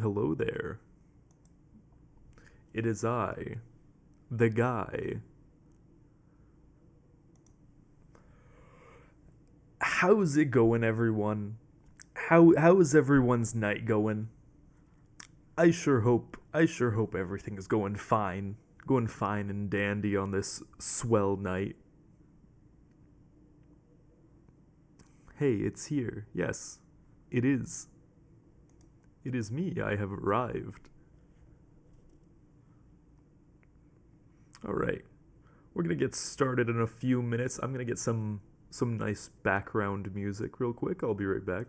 Hello there. It is I, the guy. How's it going, everyone? How is everyone's night going? I sure hope everything is going fine and dandy on this swell night. Hey, it's here. Yes, it is. It is me. I have arrived. All right, we're gonna get started in a few minutes. I'm gonna get some nice background music real quick. I'll be right back.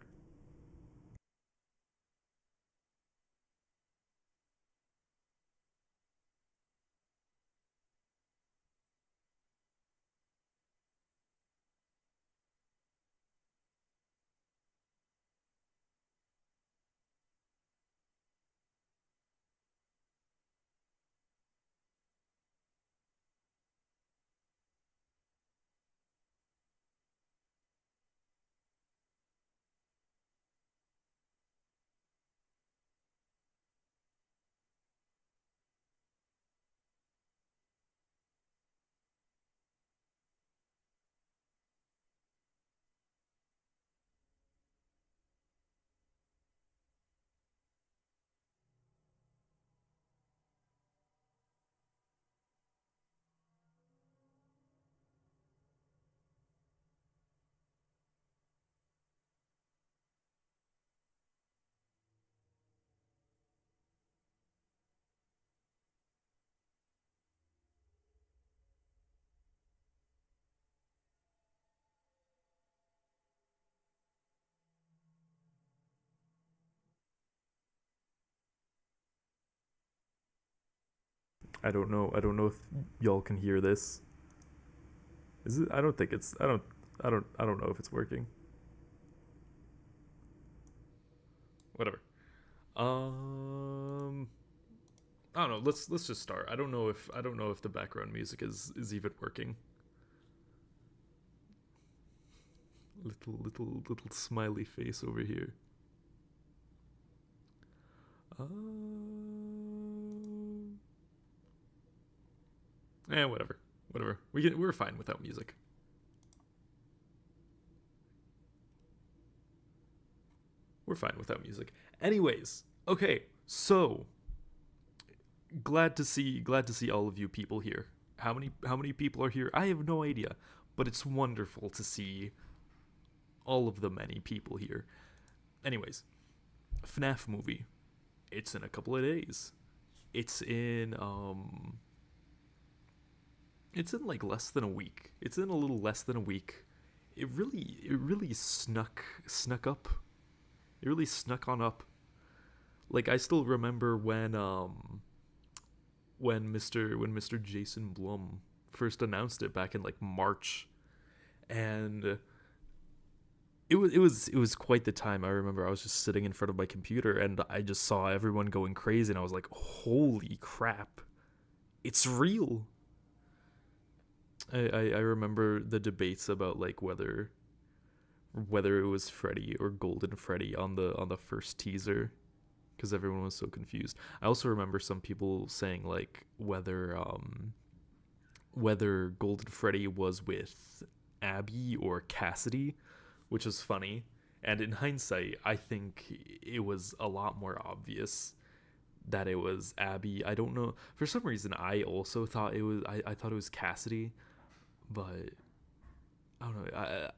I don't know. I don't know if y'all can hear this. Is it? I don't think it's. I don't know if it's working. Whatever. Um. I don't know. Let's just start. I don't know if the background music is even working. Little smiley face over here. Whatever. Whatever. We're fine without music. We're fine without music. Anyways, okay. So, glad to see all of you people here. How many people are here? I have no idea, but it's wonderful to see all of the many people here. Anyways, FNaF movie. It's in a couple of days. It's in it's in like less than a week. It's in a little less than a week. It really snuck up. It really snuck on up. Like I still remember when Mr. Jason Blum first announced it back in like March, and it was quite the time. I remember I was just sitting in front of my computer and I just saw everyone going crazy and I was like, "Holy crap. It's real." I remember the debates about like whether it was Freddy or Golden Freddy on the first teaser because everyone was so confused. I also remember some people saying like whether Golden Freddy was with Abby or Cassidy, which was funny. And in hindsight, I think it was a lot more obvious that it was Abby. I don't know. For some reason, I also thought it was. I thought it was Cassidy, but I don't know.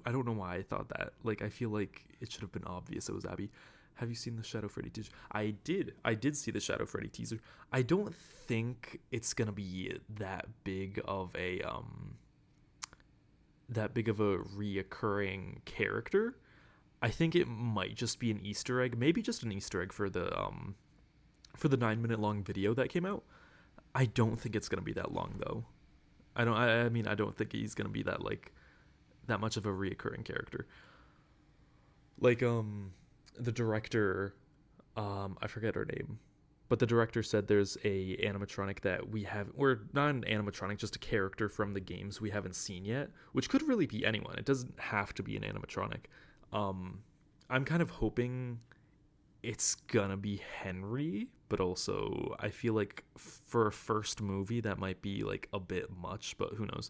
I don't know why I thought that. Like I feel like it should have been obvious it was Abby. Have you seen the Shadow Freddy teaser? I did. I did see the Shadow Freddy teaser. I don't think it's gonna be that big of a reoccurring character. I think it might just be an Easter egg, maybe just an Easter egg for the 9 minute long video that came out. I don't think it's gonna be that long though. I mean I don't think he's gonna be that much of a reoccurring character. Like the director, I forget her name, but the director said there's a animatronic that we have, or not an animatronic, just a character from the games we haven't seen yet, which could really be anyone. It doesn't have to be an animatronic. Um, I'm kind of hoping it's gonna be Henry, but also I feel like for a first movie that might be like a bit much, but who knows.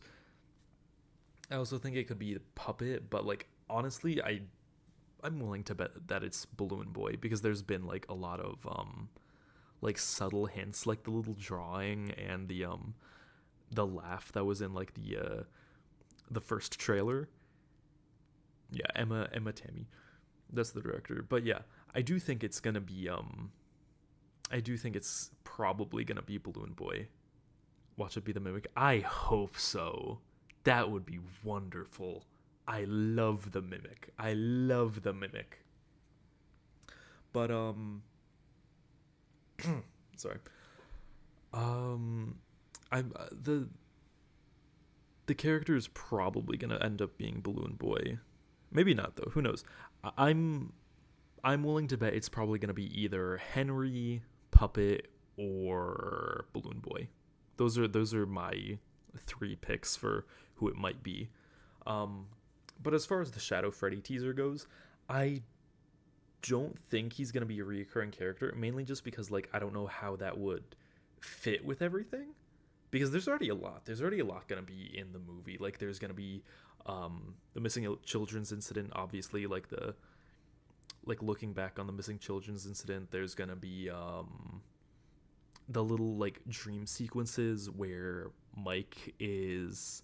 I also think it could be the Puppet, but like honestly, I'm willing to bet that it's Balloon Boy because there's been like a lot of like subtle hints, like the little drawing and the laugh that was in like the first trailer. Yeah, Emma Tammy. That's the director. But yeah, I do think it's gonna be I do think it's probably gonna be Balloon Boy. Watch it be the mimic. I hope so. That would be wonderful. I love the mimic. I love the mimic. But sorry. Um I'm the character is probably going to end up being Balloon Boy. Maybe not though. Who knows? I'm I'm willing to bet it's probably going to be either Henry, Puppet, or Balloon Boy. Those are my three picks for who it might be. Um, but as far as the Shadow Freddy teaser goes, I don't think he's going to be a reoccurring character, mainly just because like I don't know how that would fit with everything. Because there's already a lot. There's already a lot going to be in the movie. Like there's going to be the missing children's incident, obviously, like the like looking back on the missing children's incident. There's going to be the little like dream sequences where Mike is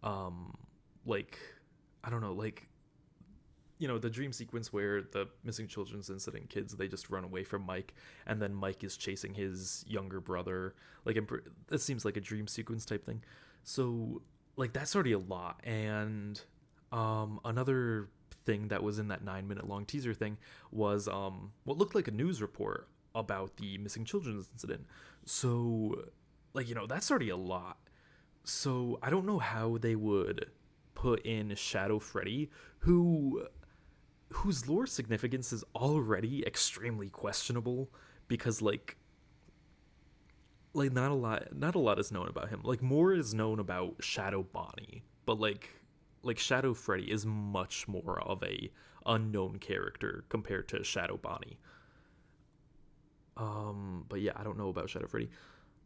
um like I don't know, like the dream sequence where the missing children's incident kids, they just run away from Mike, and then Mike is chasing his younger brother. Like that seems like a dream sequence type thing. So like that's already a lot. And another thing that was in that 9 minute long teaser thing was what looked like a news report about the missing children's incident. So like that's already a lot. So I don't know how they would put in Shadow Freddy, whose lore significance is already extremely questionable because not a lot is known about him. Like more is known about Shadow Bonnie, but like Shadow Freddy is much more of a unknown character compared to Shadow Bonnie. But yeah, I don't know about Shadow Freddy.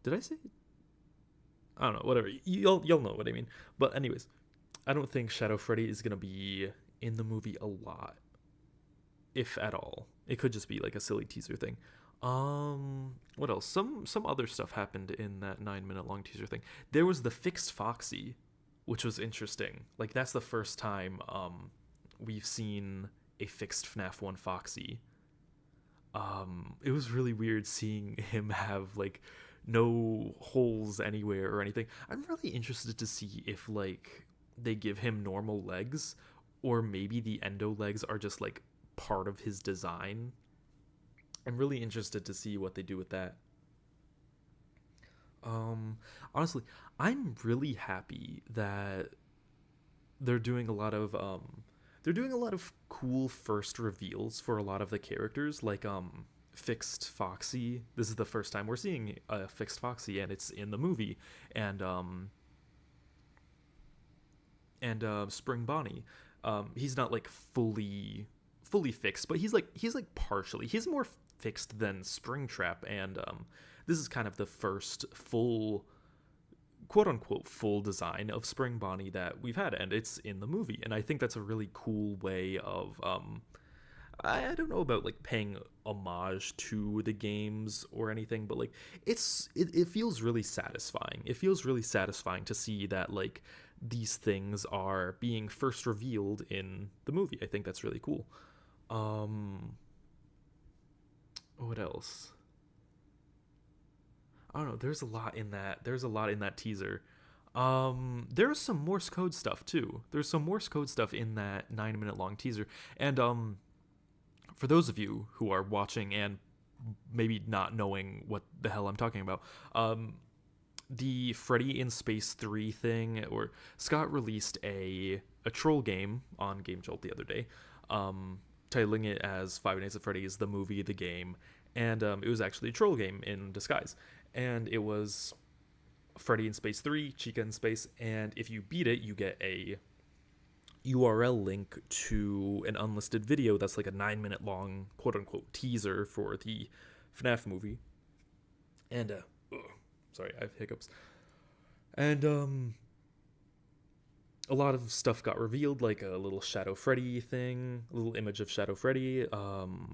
Did I say? I don't know. Whatever. You'll know what I mean. But anyways, I don't think Shadow Freddy is gonna be in the movie a lot, if at all. It could just be like a silly teaser thing. What else? Some other stuff happened in that 9 minute long teaser thing. There was the fixed Foxy, which was interesting. Like that's the first time we've seen a fixed FNaF 1 Foxy. It was really weird seeing him have like no holes anywhere or anything. I'm really interested to see if like they give him normal legs, or maybe the endo legs are just like part of his design. I'm really interested to see what they do with that. Um, Honestly, I'm really happy that they're doing a lot of cool first reveals for a lot of the characters, like fixed Foxy. This is the first time we're seeing a fixed Foxy, and it's in the movie. And Spring Bonnie. He's not like fully fixed, but he's like partially. He's more fixed than Springtrap, and this is kind of the first full, quote unquote, full design of Spring Bonnie that we've had, and it's in the movie. And I think that's a really cool way of I don't know about like paying homage to the games or anything, but like it feels really satisfying. It feels really satisfying to see that like these things are being first revealed in the movie. I think that's really cool. Um, what else? I don't know. There's a lot in that. There's a lot in that teaser. There's some Morse code stuff too. There's some Morse code stuff in that 9 minute long teaser. And for those of you who are watching and maybe not knowing what the hell I'm talking about, the Freddy in Space 3 thing, or Scott released a troll game on Game Jolt the other day, titling it as Five Nights at Freddy's, the movie, the game, and it was actually a troll game in disguise. And it was Freddy in Space 3, Chica in Space, and if you beat it, you get a URL link to an unlisted video that's like a 9 minute long quote unquote teaser for the FNaF movie. And sorry, I have hiccups. And a lot of stuff got revealed, like a little Shadow Freddy thing, a little image of Shadow Freddy,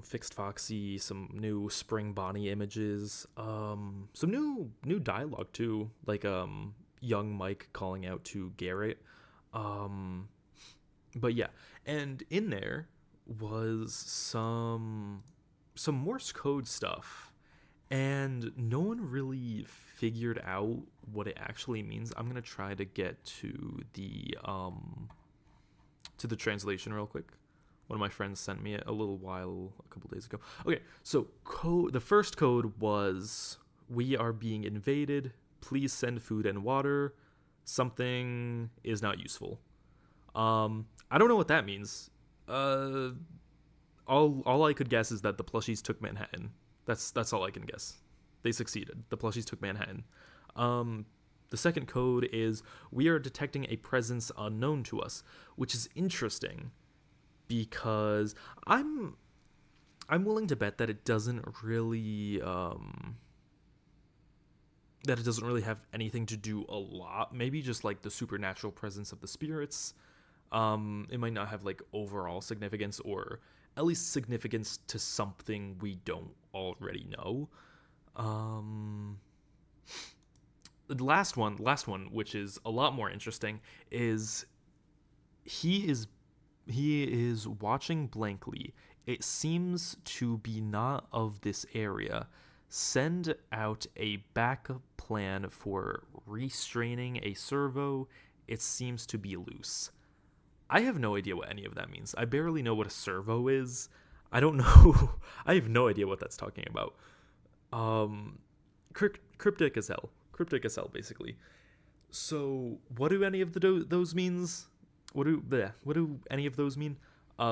fixed Foxy, some new Spring Bonnie images, some new dialogue too, like young Mike calling out to Garrett. Um, but yeah, and in there was some Morse code stuff, and no one really figured out what it actually means. I'm gonna try to get to the translation real quick. One of my friends sent me it a couple days ago. Okay, so the first code was, "We are being invaded. Please send food and water. Something is not useful." I don't know what that means. Uh, all I could guess is that the plushies took Manhattan. That's all I can guess. They succeeded. The plushies took Manhattan. Um, the second code is, "We are detecting a presence unknown to us," which is interesting because I'm willing to bet that it doesn't really have anything to do a lot. Maybe just like the supernatural presence of the spirits. It might not have like overall significance, or at least significance to something we don't already know. Um, the last one, which is a lot more interesting, is he is he is watching blankly. It seems to be not of this area. Send out a backup plan for restraining a servo. It seems to be loose. I have no idea what any of that means. I barely know what a servo is. I don't know. I have no idea what that's talking about. Um, cryptic as hell. Cryptic as hell, basically. So, what do any of those means? What do any of those mean?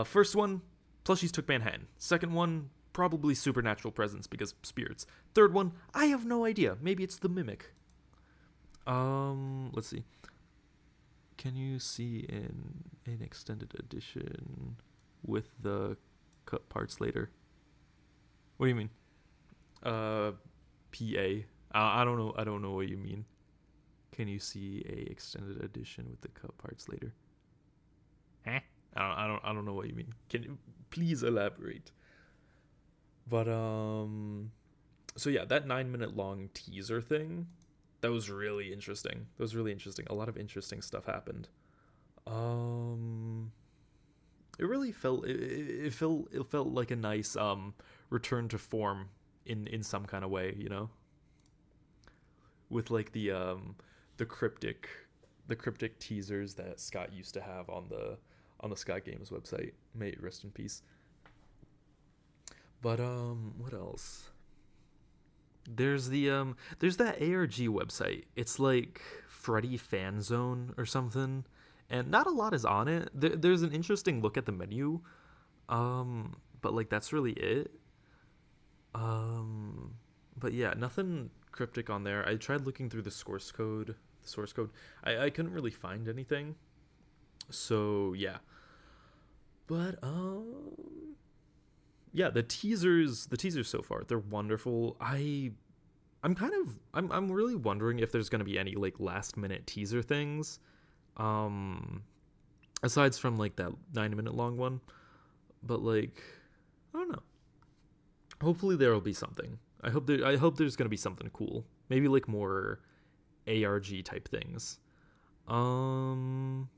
First one, plushies took Manhattan. Second one, probably supernatural presence because spirits. Third one, I have no idea. Maybe it's the mimic. Let's see. Can you see in an extended edition with the cut parts later? What do you mean? PA. I don't know. I don't know what you mean. Can you see a extended edition with the cut parts later? Huh? I don't know what you mean. Can you please elaborate? But so yeah, that 9 minute long teaser thing, that was really interesting. That was really interesting. A lot of interesting stuff happened. Um, it really felt it felt like a nice return to form in some kind of way, you know, with like the cryptic the cryptic teasers that Scott used to have on the Scott Games website. May it rest in peace. But what else? There's that ARG website. It's like Freddy Fan Zone or something, and not a lot is on it. There's an interesting look at the menu, but like that's really it. Um, but yeah, nothing cryptic on there. I tried looking through the source code. I couldn't really find anything. So yeah, but yeah, the teasers so far, they're wonderful. I'm really wondering if there's gonna be any like last minute teaser things, um, aside from like that 9 minute long one. But like, I don't know. Hopefully there will be something. I hope there's gonna be something cool. Maybe like more ARG type things. Um,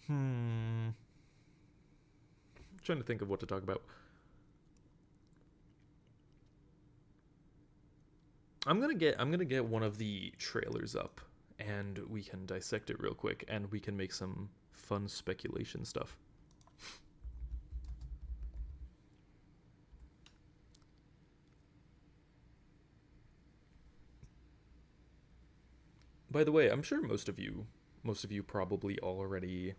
hmm. Trying to think of what to talk about. I'm gonna get one of the trailers up, and we can dissect it real quick, and we can make some fun speculation stuff. By the way, I'm sure most of you probably already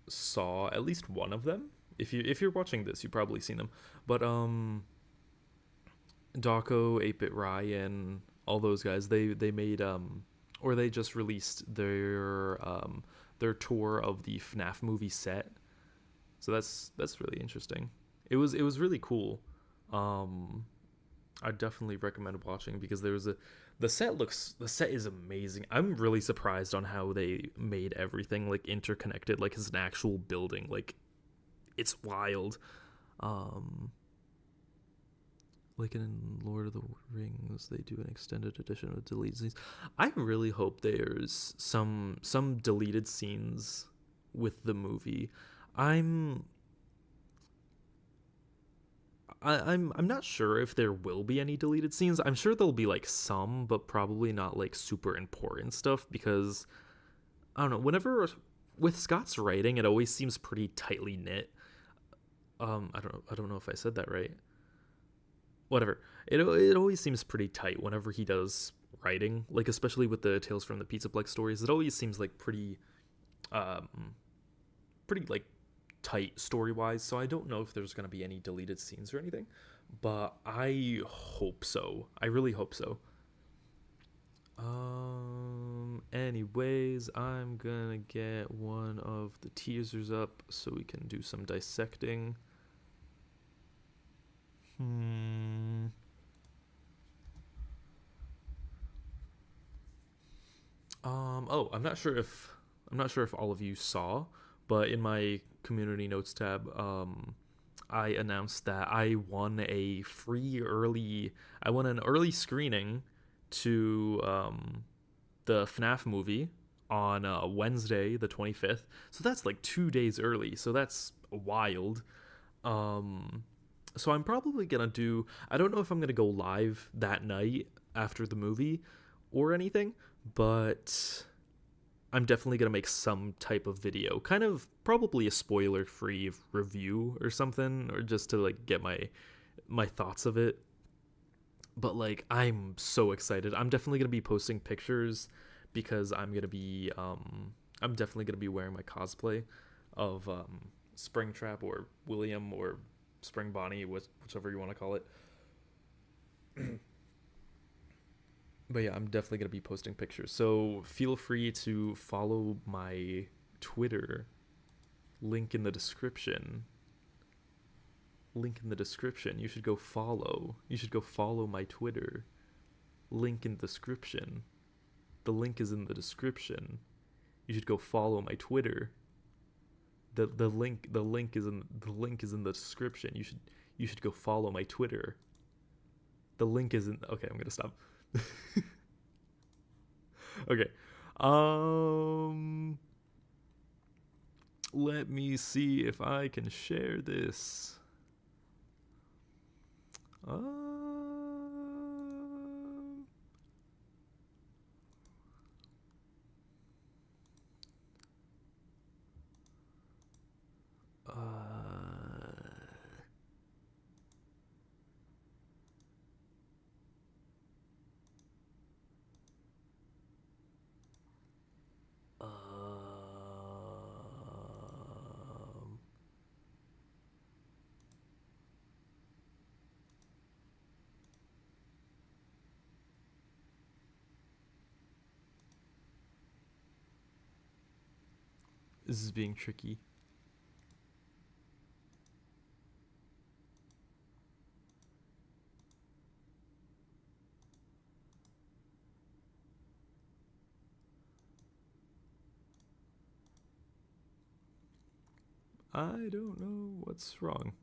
saw at least one of them. If you're watching this, you've probably seen them. But Dawko, 8-Bit Ryan, all those guys, they made or they just released their their tour of the FNaF movie set. So that's really interesting. It was really cool. Um, I definitely recommend watching because there was a the set is amazing. I'm really surprised on how they made everything like interconnected, like it's an actual building. Like it's wild. Um, like in Lord of the Rings, they do an extended edition with deleted scenes. I really hope there's some deleted scenes with the movie. I'm I'm not sure if there will be any deleted scenes. I'm sure there'll be like some, but probably not like super important stuff because I don't know. Whenever with Scott's writing, it always seems pretty tightly knit. I don't know if I said that right. Whatever. It always seems pretty tight whenever he does writing, like especially with the Tales from the Pizzaplex stories. It always seems like um pretty like tight story wise. So I don't know if there's gonna be any deleted scenes or anything, but I hope so. I really hope so. Anyways, I'm gonna get one of the teasers up so we can do some dissecting. Hmm. Oh, I'm not sure if all of you saw, but in my community notes tab, I announced that I won an early screening to the FNaF movie on Wednesday, the 25th. So that's like 2 days early. So that's wild. Um, so I'm probably gonna do. I don't know if I'm gonna go live that night after the movie or anything, but I'm definitely gonna make some type of video, kind of probably a spoiler-free review or something, or just to like get my thoughts of it. But like, I'm so excited. I'm definitely gonna be posting pictures because I'm definitely gonna be wearing my cosplay of Springtrap or William or Spring Bonnie, whichever you want to call it. But yeah, I'm definitely gonna be posting pictures. So feel free to follow my Twitter. Link in the description. Link in the description. You should go follow. You should go follow my Twitter. Link in the description. The link is in the description. You should go follow my Twitter. The link is in the description. You should go follow my Twitter. The link is in. Okay, I'm gonna stop. Okay. Um, Let me see if I can share this. Um, uh, um, this is being tricky. I don't know what's wrong.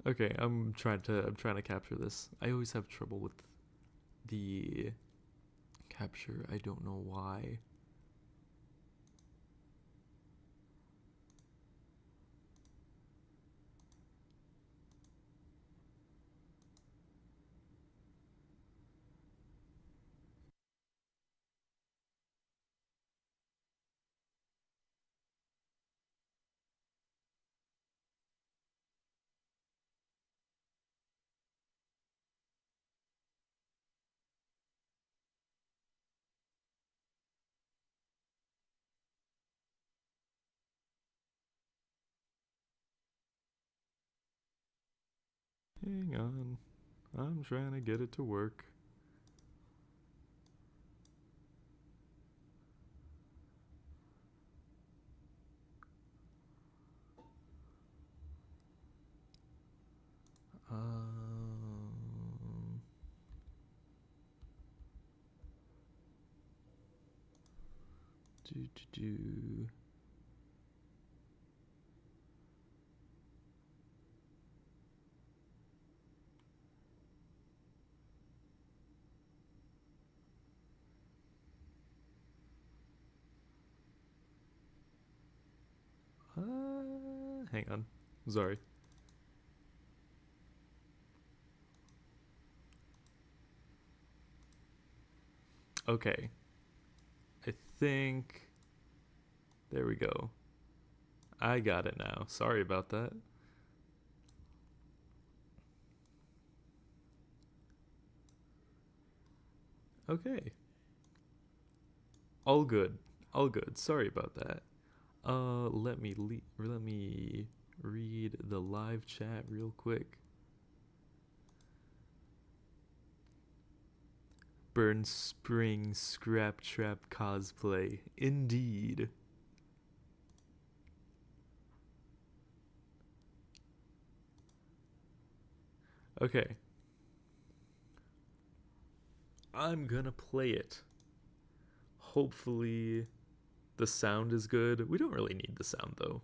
Okay, I'm trying to capture this. I always have trouble with the capture. I don't know why. Hang on. I'm trying to get it to work. Do, do, do. Hang on. Sorry. Okay. I think. There we go. I got it now. Sorry about that. Okay. All good. All good. Sorry about that. Let me read the live chat real quick. Burn Spring Scrap Trap cosplay. Indeed. Okay. I'm gonna play it. Hopefully the sound is good. We don't really need the sound though.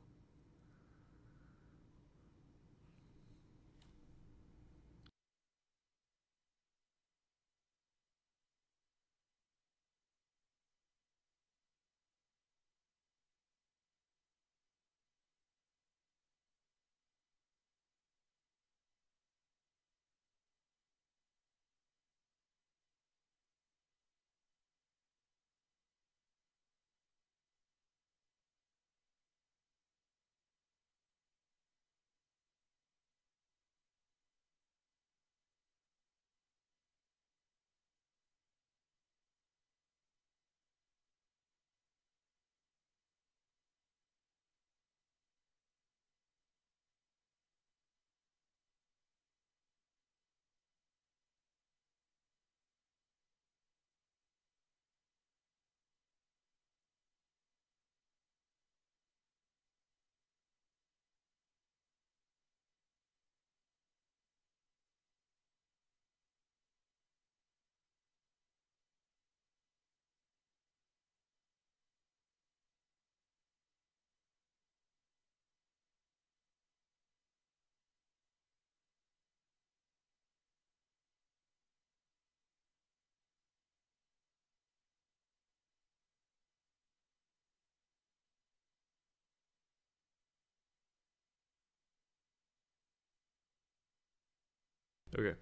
Okay.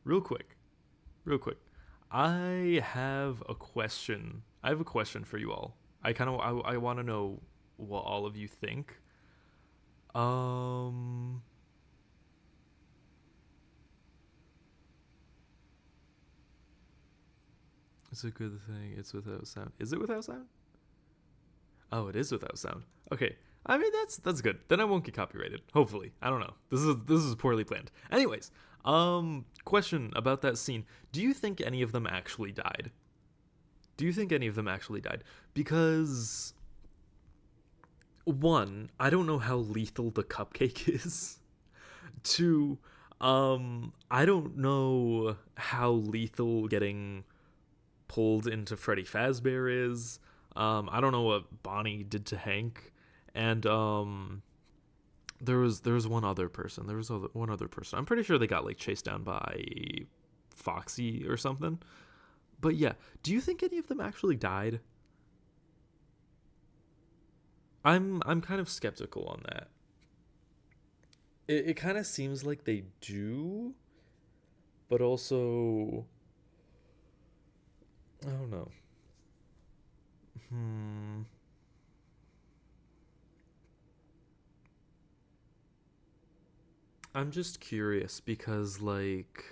Real quick. Real quick. I have a question. I have a question for you all. I want to know what all of you think. Um it's a good thing it's without sound. Is it without sound? Oh, it is without sound. Okay. I mean that's good. Then I won't get copyrighted. Hopefully. I don't know. This is poorly planned. Anyways, question about that scene. Do you think any of them actually died? Do you think any of them actually died? Because one, I don't know how lethal the cupcake is. Two, I don't know how lethal getting pulled into Freddy Fazbear is. I don't know what Bonnie did to Hank, and there was one other person. One other person. I'm pretty sure they got like chased down by Foxy or something. But yeah, do you think any of them actually died? I'm kind of skeptical on that. It kind of seems like they do, but also I don't know. Hmm. I'm just curious because like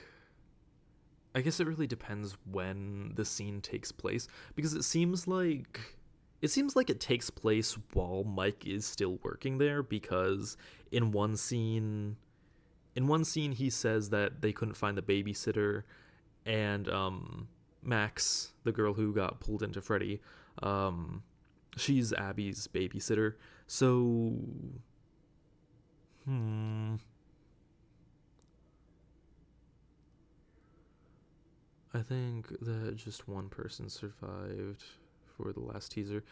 I guess it really depends when the scene takes place because it seems like it takes place while Mike is still working there because in one scene in one scene he says that they couldn't find the babysitter and Max, the girl who got pulled into Freddy, um she's Abby's babysitter. So hmm I think that just one person survived for the last teaser.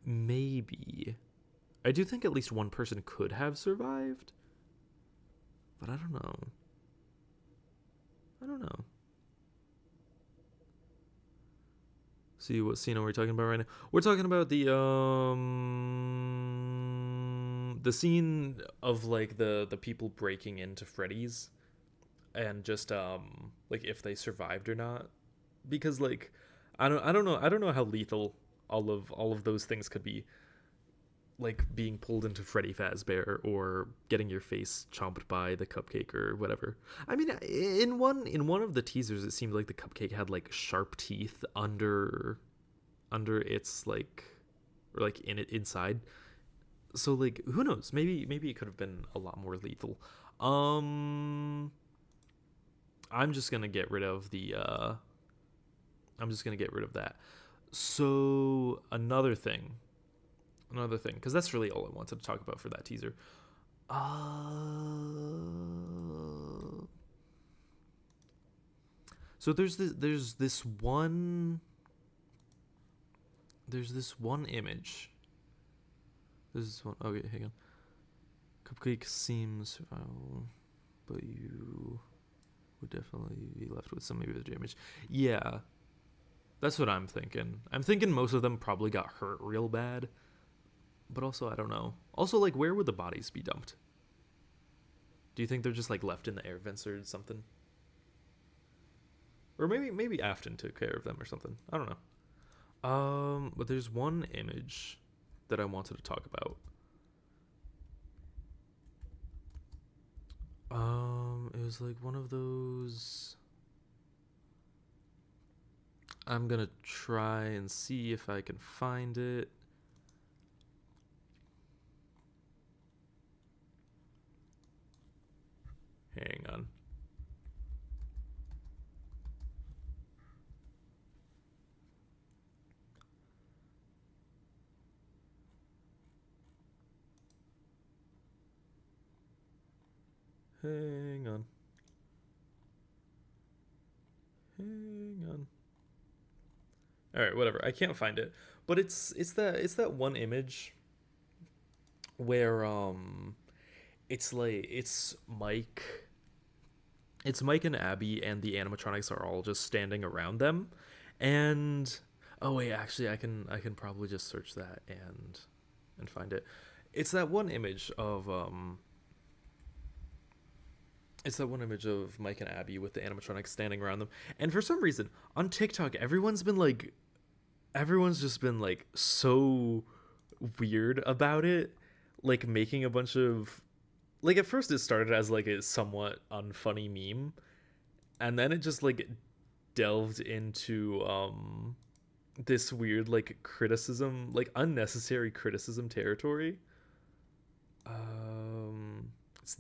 maybe. I do think at least one person could have survived, but I don't know. I don't know. See what scene are we talking about right now? We're talking about the scene of like the people breaking into Freddy's and just like if they survived or not, because like I don't know how lethal all of those things could be, like being pulled into Freddy Fazbear or getting your face chomped by the cupcake or whatever. I mean, in one of the teasers, it seemed like the cupcake had like sharp teeth under its like, or like in it inside. So like, who knows? Maybe it could have been a lot more lethal. Um, I'm just gonna get rid of the. I'm just gonna get rid of that. So another thing, because that's really all I wanted to talk about for that teaser. So there's this one image. There's this one. Okay, hang on. Cupcake seems survivable, but you would definitely be left with some maybe the damage. Yeah, that's what I'm thinking. I'm thinking most of them probably got hurt real bad. But also, I don't know. Also, like, where would the bodies be dumped? Do you think they're just like left in the air vents or something? Or maybe Afton took care of them or something. I don't know. But there's one image that I wanted to talk about. It was like one of those. I'm gonna try and see if I can find it. Hang on. Hang on. Hang on. All right, whatever. I can't find it, but it's that one image where it's Mike and Abby, and the animatronics are all just standing around them, and oh wait, actually, I can probably just search that and find it. It's that one image of it's that one image of Mike and Abby with the animatronics standing around them, and for some reason on TikTok, everyone's just been like so weird about it, like making a bunch of, like, at first it started as like a somewhat unfunny meme, and then it just like delved into this weird like criticism, like unnecessary criticism territory. It's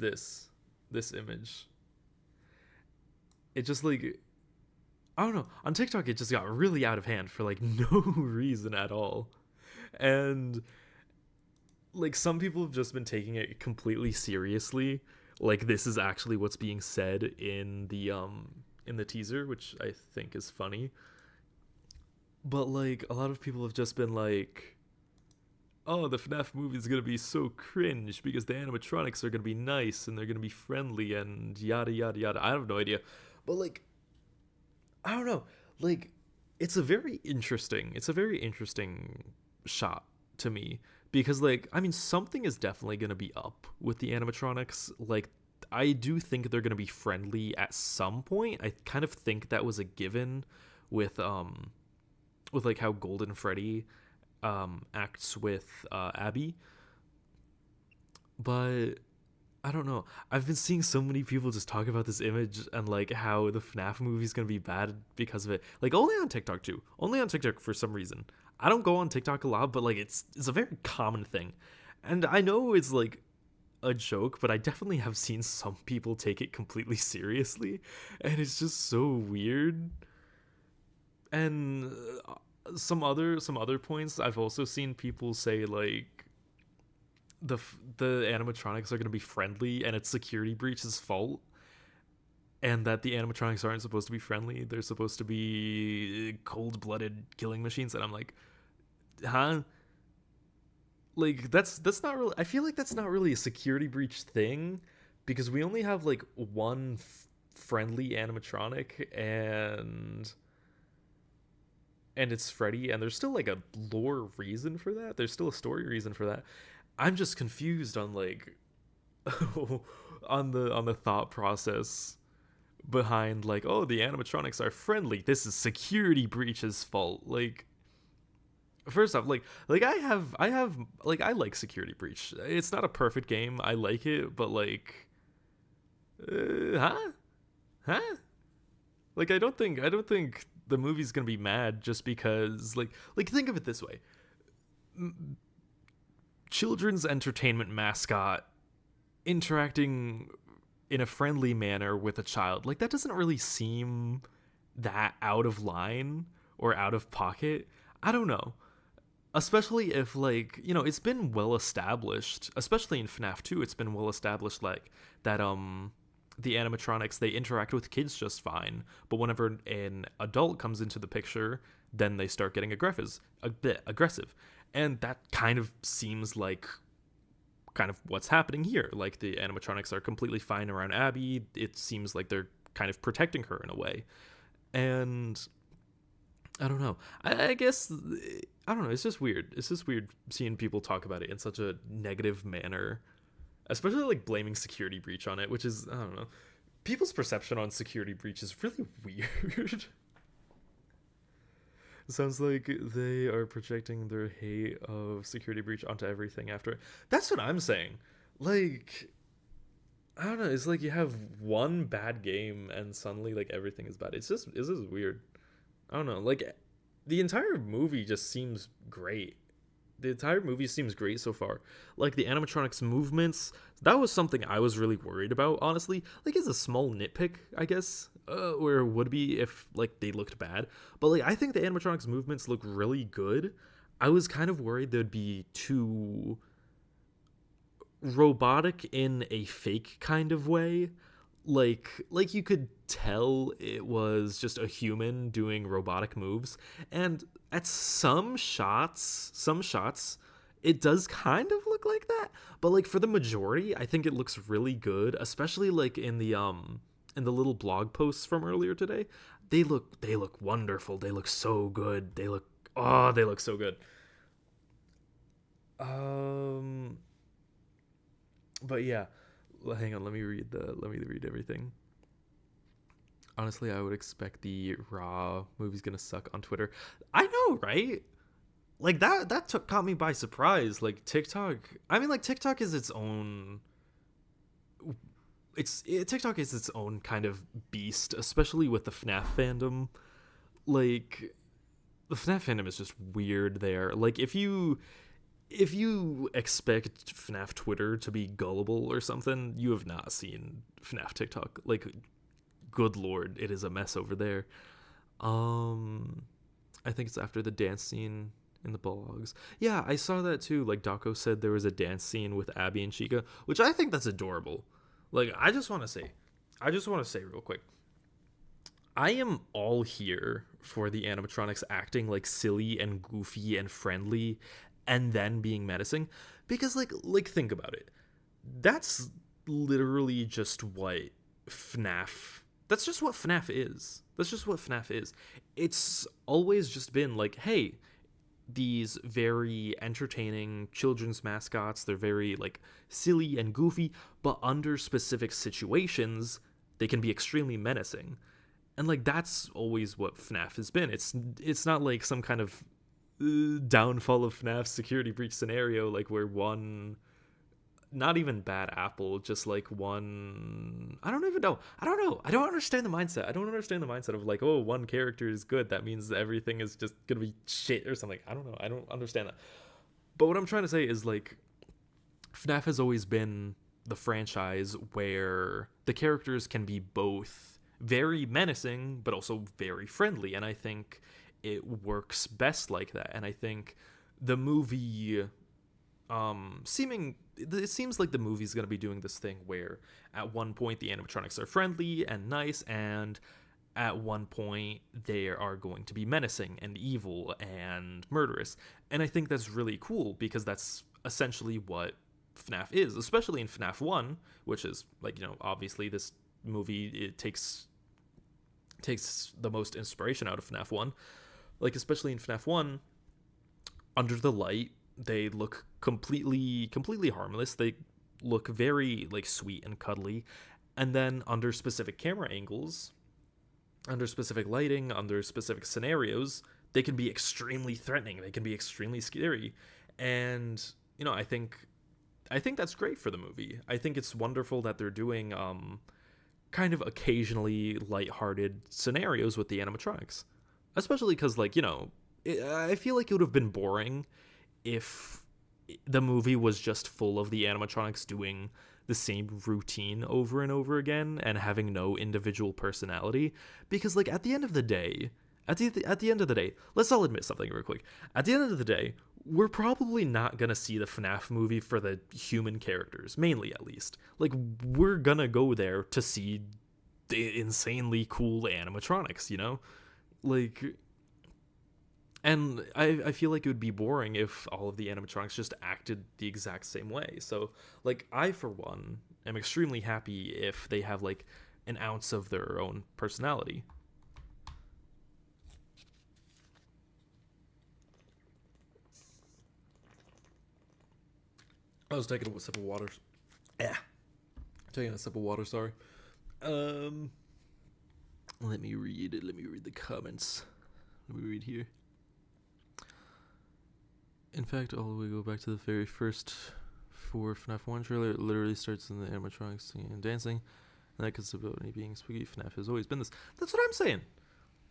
this image. It just like, I don't know, on TikTok it just got really out of hand for like no reason at all. And like some people have just been taking it completely seriously, like this is actually what's being said in the teaser, which I think is funny. But like a lot of people have just been like, oh, the FNaF movie is gonna be so cringe because the animatronics are gonna be nice and they're gonna be friendly and yada yada yada. I have no idea, but like, I don't know, like, it's a very interesting shot to me, because like, I mean, something is definitely going to be up with the animatronics. Like, I do think they're going to be friendly at some point. I kind of think that was a given with like how Golden Freddy acts with Abby. But I don't know. I've been seeing so many people just talk about this image and like how the FNaF movie is gonna be bad because of it. Like, only on TikTok too. Only on TikTok for some reason. I don't go on TikTok a lot, but like it's a very common thing. And I know it's like a joke, but I definitely have seen some people take it completely seriously, and it's just so weird. And some other points I've also seen people say like the animatronics are going to be friendly and it's Security Breach's fault, and that the animatronics aren't supposed to be friendly, they're supposed to be cold-blooded killing machines. And I'm like, huh? like that's not really, I feel like that's not really a security breach thing, because we only have like one friendly animatronic, and it's Freddy, and there's still like a lore reason for that. There's still a story reason for that. I'm just confused on like on the thought process behind like, oh, the animatronics are friendly. This is security breach's fault. Like, first off, like I have like, I like Security Breach. It's not a perfect game. I like it, but like, huh, huh? Like, I don't think the movie's gonna be mad just because like think of it this way: children's entertainment mascot interacting in a friendly manner with a child, like that doesn't really seem that out of line or out of pocket. I don't know. Especially if, like, it's been well established, especially in FNaF 2, it's been well established like that the animatronics, they interact with kids just fine, but whenever an adult comes into the picture, then they start getting a bit aggressive. And that kind of seems like kind of what's happening here. Like, the animatronics are completely fine around Abby. It seems like they're kind of protecting her in a way. And I don't know. I guess, I don't know. It's just weird. It's just weird seeing people talk about it in such a negative manner, especially like blaming Security Breach on it, which is, I don't know. People's perception on Security Breach is really weird. It sounds like they are projecting their hate of Security Breach onto everything after. That's what I'm saying. Like, I don't know. It's like you have one bad game and suddenly like everything is bad. It's just weird. I don't know. Like, the entire movie just seems great. The entire movie seems great so far. Like, the animatronics movements, that was something I was really worried about, honestly. Like, it's a small nitpick, I guess, or it would be if like they looked bad. But like, I think the animatronics movements look really good. I was kind of worried they'd be too robotic in a fake kind of way. Like you could tell it was just a human doing robotic moves, and at some shots it does kind of look like that, but like for the majority I think it looks really good, especially like in the little blog posts from earlier today. They look wonderful. They look so good. They look so good. um but yeah, hang on, let me read everything. Honestly, I would expect the Raw movie's gonna suck on Twitter. I know, right? Like, that caught me by surprise. Like, TikTok, I mean, like, TikTok is its own, TikTok is its own kind of beast, especially with the FNaF fandom. Like, the FNaF fandom is just weird there. Like, if you expect FNaF Twitter to be gullible or something, you have not seen FNaF TikTok. Like, good lord, it is a mess over there. Um, I think it's after the dance scene in the blogs. Yeah, I saw that too. Like, Daco said there was a dance scene with Abby and Chica, which I think that's adorable. Like, I just want to say real quick, I am all here for the animatronics acting like silly and goofy and friendly and then being menacing, because like think about it. That's literally just what FNaF that's just what FNaF is. That's just what FNaF is. It's always just been like, hey, these very entertaining children's mascots, they're very like silly and goofy, but under specific situations, they can be extremely menacing. And like, that's always what FNaF has been. It's not like some kind of downfall of FNAF's Security Breach scenario, like where one, not even bad apple, just like one, I don't even know. I don't know. I don't understand the mindset. I don't understand the mindset of like, oh, one character is good, that means everything is just gonna be shit or something. I don't know. I don't understand that. But what I'm trying to say is, like, FNAF has always been the franchise where the characters can be both very menacing but also very friendly, and I think it works best like that. And I think the movie, it seems like the movie's going to be doing this thing where at one point the animatronics are friendly and nice, and at one point they are going to be menacing and evil and murderous. And I think that's really cool, because that's essentially what FNAF is, especially in FNAF 1, which is like, obviously this movie, it takes the most inspiration out of FNAF 1. Like, especially in FNAF 1, under the light, they look completely harmless. They look very like sweet and cuddly. And then under specific camera angles, under specific lighting, under specific scenarios, they can be extremely threatening. They can be extremely scary. And, I think that's great for the movie. I think it's wonderful that they're doing kind of occasionally lighthearted scenarios with the animatronics. Especially because, like, I feel like it would have been boring if the movie was just full of the animatronics doing the same routine over and over again and having no individual personality. Because, like, at the end of the day, let's all admit something real quick. At the end of the day, we're probably not gonna see the FNAF movie for the human characters, mainly at least. Like, we're gonna go there to see the insanely cool animatronics, Like, and I feel like it would be boring if all of the animatronics just acted the exact same way. So, like, I, for one, am extremely happy if they have, like, an ounce of their own personality. I was taking a sip of water. Yeah. Taking a sip of water, sorry. Let me read it. Let me read the comments. Let me read here. In fact, all the way go back to the very first for FNAF 1 trailer. It literally starts in the animatronics singing and dancing. And that concept of any being spooky. FNAF has always been this. That's what I'm saying.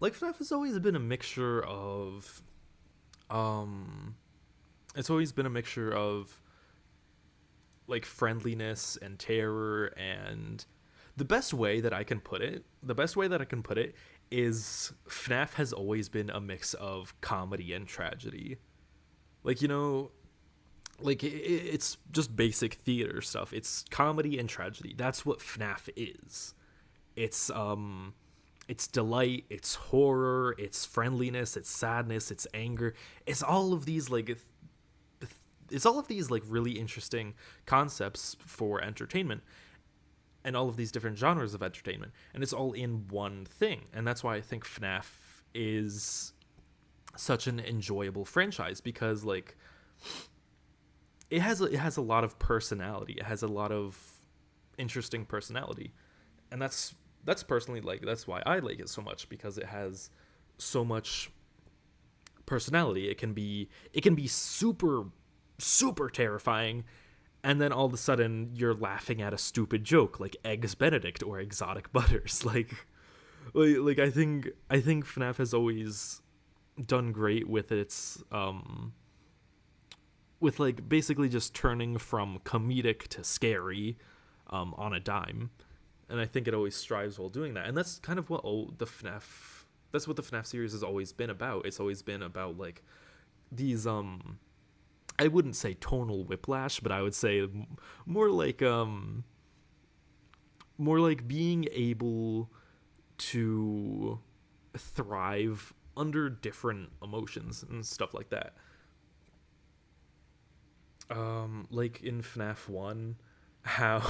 Like, FNAF has always been a mixture of... It's always been a mixture of, like, friendliness and terror, and the best way that I can put it is FNAF has always been a mix of comedy and tragedy. Like, like, it's just basic theater stuff. It's comedy and tragedy. That's what FNAF is. It's delight, it's horror, it's friendliness, it's sadness, it's anger. It's all of these like really interesting concepts for entertainment, and all of these different genres of entertainment, and it's all in one thing. And that's why I think FNAF is such an enjoyable franchise, because, like, it has a lot of personality. It has a lot of interesting personality, and that's personally, like, that's why I like it so much, because it has so much personality. It can be super terrifying, and then all of a sudden you're laughing at a stupid joke like Eggs Benedict or Exotic Butters. Like I think FNAF has always done great with its with, like, basically just turning from comedic to scary on a dime. And I think it always strives while doing that. And that's kind of what the FNAF series has always been about. It's always been about, like, these I wouldn't say tonal whiplash, but I would say more like being able to thrive under different emotions and stuff like that. Like in FNAF 1, how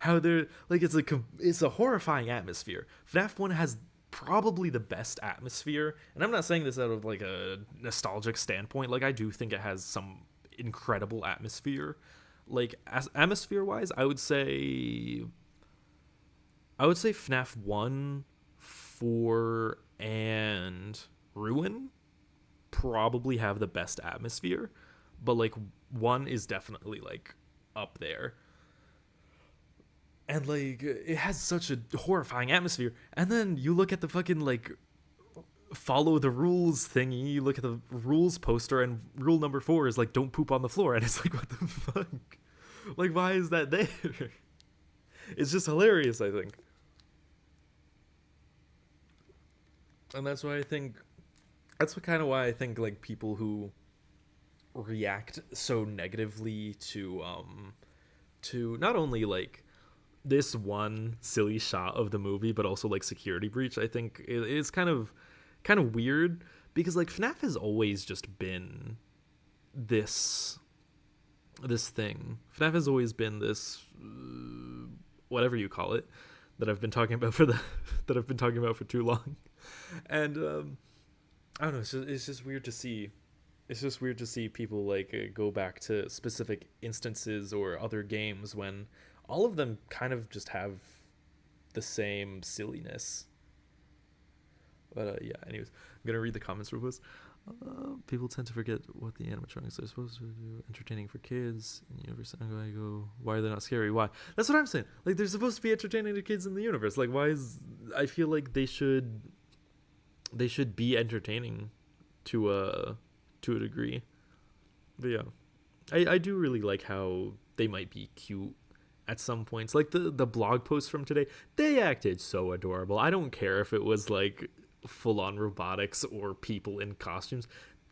they're, like, it's a horrifying atmosphere. FNAF 1 has probably the best atmosphere, and I'm not saying this out of, like, a nostalgic standpoint. Like, I do think it has some incredible atmosphere. Like, as atmosphere wise, I would say FNAF 1, 4, and Ruin probably have the best atmosphere, but, like, 1 is definitely, like, up there. And, like, it has such a horrifying atmosphere. And then you look at the fucking, like, follow the rules thingy. You look at the rules poster, and rule number 4 is, like, don't poop on the floor. And it's like, what the fuck? Like, why is that there? It's just hilarious, I think. And that's why I think, why I think, like, people who react so negatively to not only, like, this one silly shot of the movie, but also, like, Security Breach, I think it's kind of weird, because, like, FNAF has always just been this this thing. FNaF has always been this, whatever you call it, that I've been talking about for the that I've been talking about for too long, and I don't know. It's just weird to see. It's just weird to see people like go back to specific instances or other games when all of them kind of just have the same silliness. But yeah, anyways, I'm gonna read the comments real quick. People tend to forget what the animatronics are supposed to do. Entertaining for kids in the universe. I go, why are they not scary? Why? That's what I'm saying. Like, they're supposed to be entertaining to kids in the universe. Like, why is? I feel like they should be entertaining to a degree. But yeah, I do really like how they might be cute at some points. Like the blog posts from today, they acted so adorable. I don't care if it was like full on robotics or people in costumes.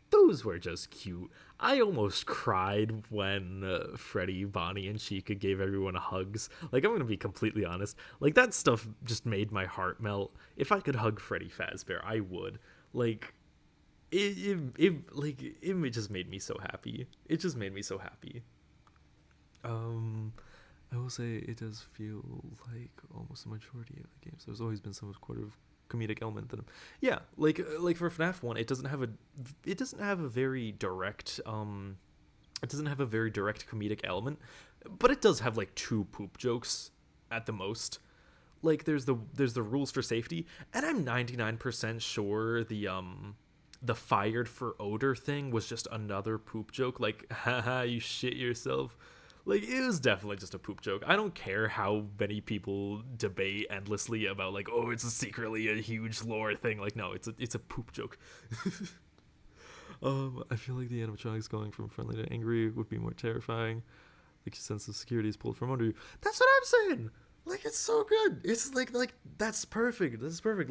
Those were just cute. I almost cried when Freddy, Bonnie, and Chica gave everyone hugs. Like, I'm gonna be completely honest. Like, that stuff just made my heart melt. If I could hug Freddy Fazbear, I would. Like, it just made me so happy. It just made me so happy. I will say it does feel like almost the majority of the games. There's always been some sort of comedic element to them. Yeah, like for FNAF 1, it doesn't have a very direct it doesn't have a very direct comedic element, but it does have like two poop jokes at the most. Like there's the rules for safety, and I'm 99% sure the fired for odor thing was just another poop joke. Like, haha, you shit yourself. Like, it was definitely just a poop joke. I don't care how many people debate endlessly about, like, oh, it's secretly a huge lore thing. Like, no, it's a poop joke. I feel like the animatronics going from friendly to angry would be more terrifying. Like, your sense of security is pulled from under you. That's what I'm saying. Like, it's so good. It's like that's perfect. That's perfect.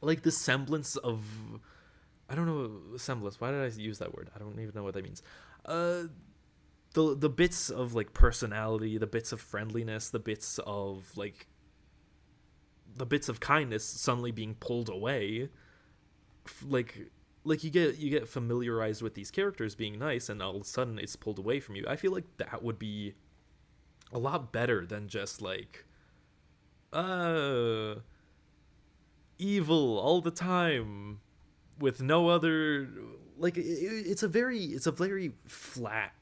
Like the semblance of, I don't know, semblance. Why did I use that word? I don't even know what that means. The bits of like personality, the bits of friendliness, the bits of kindness suddenly being pulled away. Like you get familiarized with these characters being nice, and all of a sudden it's pulled away from you. I feel like that would be a lot better than just like evil all the time with no other, like it's a very flat,